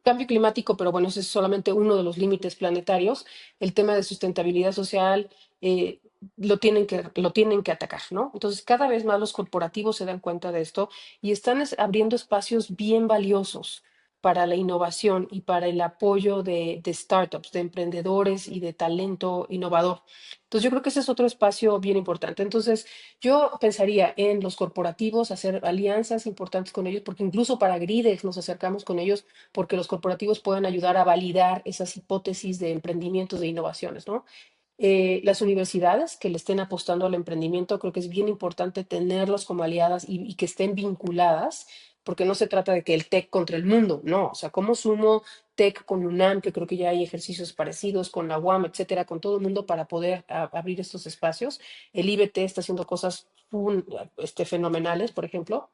cambio climático, pero bueno, ese es solamente uno de los límites planetarios. El tema de sustentabilidad social eh, lo tienen que atacar, ¿no? Entonces, cada vez más los corporativos se dan cuenta de esto y están abriendo espacios bien valiosos. para la innovación y para el apoyo de startups, de emprendedores y de talento innovador. Entonces, yo creo que ese es otro espacio bien importante. Entonces, yo pensaría en los corporativos, hacer alianzas importantes con ellos, porque incluso para Gridex nos acercamos con ellos, porque los corporativos pueden ayudar a validar esas hipótesis de emprendimientos, de innovaciones, ¿no? Las universidades que le estén apostando al emprendimiento, creo que es bien importante tenerlos como aliadas y que estén vinculadas, porque no se trata de que el TEC contra el mundo, no, o sea, cómo sumo TEC con UNAM, que creo que ya hay ejercicios parecidos, con la UAM, etcétera, con todo el mundo para poder abrir estos espacios. El IBT está haciendo cosas fenomenales, por ejemplo.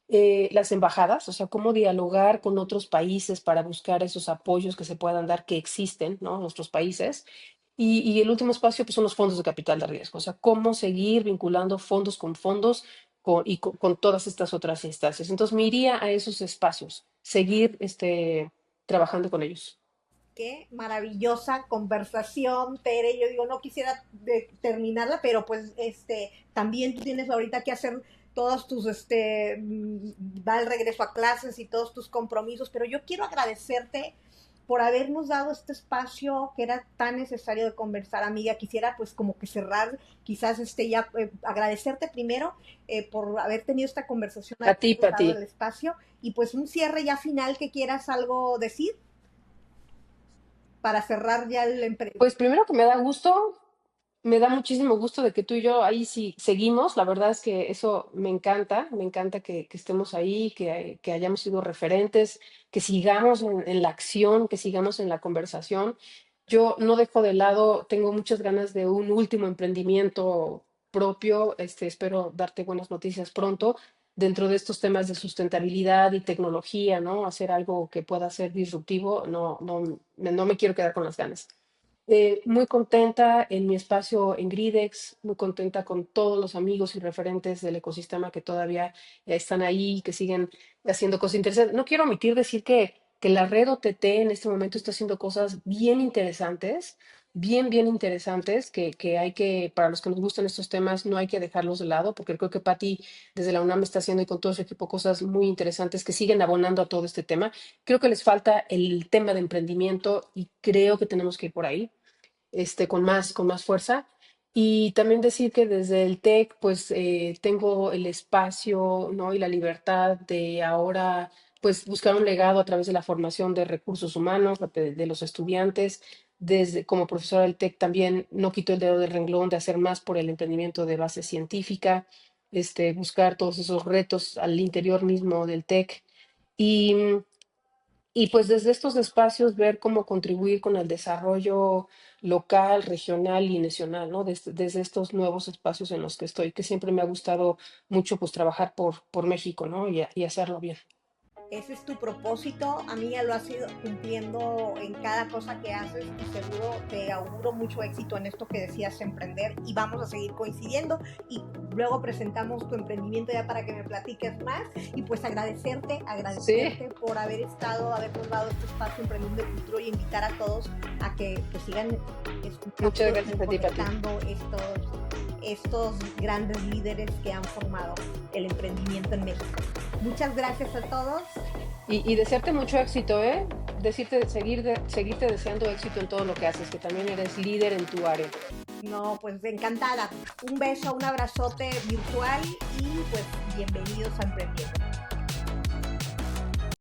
Las embajadas, o sea, cómo dialogar con otros países para buscar esos apoyos que se puedan dar, que existen, ¿no? En nuestros países. Y el último espacio, pues, son los fondos de capital de riesgo, o sea, cómo seguir vinculando fondos con fondos con todas estas otras instancias. Entonces, me iría a esos espacios, seguir trabajando con ellos. Qué maravillosa conversación, Tere. Yo digo, no quisiera terminarla, pero pues también tú tienes ahorita que hacer todos tus, va el regreso a clases y todos tus compromisos, pero yo quiero agradecerte por habernos dado este espacio que era tan necesario de conversar, amiga. Quisiera pues como que cerrar, quizás ya agradecerte primero por haber tenido esta conversación, A ti, habernos Pati. dado el espacio y pues un cierre ya final que quieras algo decir para cerrar ya el Pues primero que me da gusto, me da muchísimo gusto de que tú y yo ahí sí seguimos. La verdad es que eso me encanta que estemos ahí, que hayamos sido referentes, que sigamos en la acción, que sigamos en la conversación. Yo no dejo de lado, tengo muchas ganas de un último emprendimiento propio. Espero darte buenas noticias pronto dentro de estos temas de sustentabilidad y tecnología, ¿no? Hacer algo que pueda ser disruptivo. No me quiero quedar con las ganas. Muy contenta en mi espacio en Gridex, muy contenta con todos los amigos y referentes del ecosistema que todavía están ahí, que siguen haciendo cosas interesantes. No quiero omitir decir que la red OTT en este momento está haciendo cosas bien interesantes, bien interesantes, que hay que, para los que nos gustan estos temas, no hay que dejarlos de lado, porque creo que Patti desde la UNAM está haciendo y con todo su equipo cosas muy interesantes que siguen abonando a todo este tema. Creo que les falta el tema de emprendimiento y creo que tenemos que ir por ahí con más fuerza. Y también decir que desde el TEC, pues tengo el espacio, ¿no? Y la libertad de ahora, pues buscar un legado a través de la formación de recursos humanos, de los estudiantes. Desde como profesora del TEC también no quito el dedo del renglón de hacer más por el emprendimiento de base científica, buscar todos esos retos al interior mismo del TEC. Y, y pues desde estos espacios ver cómo contribuir con el desarrollo local, regional y nacional, ¿no? Desde estos nuevos espacios en los que estoy, que siempre me ha gustado mucho pues trabajar por México, ¿no? Y hacerlo bien. ese es tu propósito, amiga, lo has ido cumpliendo en cada cosa que haces y seguro te auguro mucho éxito en esto que decías emprender y vamos a seguir coincidiendo y luego presentamos tu emprendimiento ya para que me platiques más y pues Sí, agradecerte por haber estado, habernos dado este espacio Emprendiendo el Futuro y invitar a todos a que sigan muchas escuchando y gracias a ti, Pati. conectando estos grandes líderes que han formado el emprendimiento en México. Muchas gracias a todos. Y desearte mucho éxito, ¿eh? Seguirte deseando éxito en todo lo que haces, que también eres líder en tu área. No, pues encantada. Un beso, un abrazote virtual y pues bienvenidos a Emprendiendo.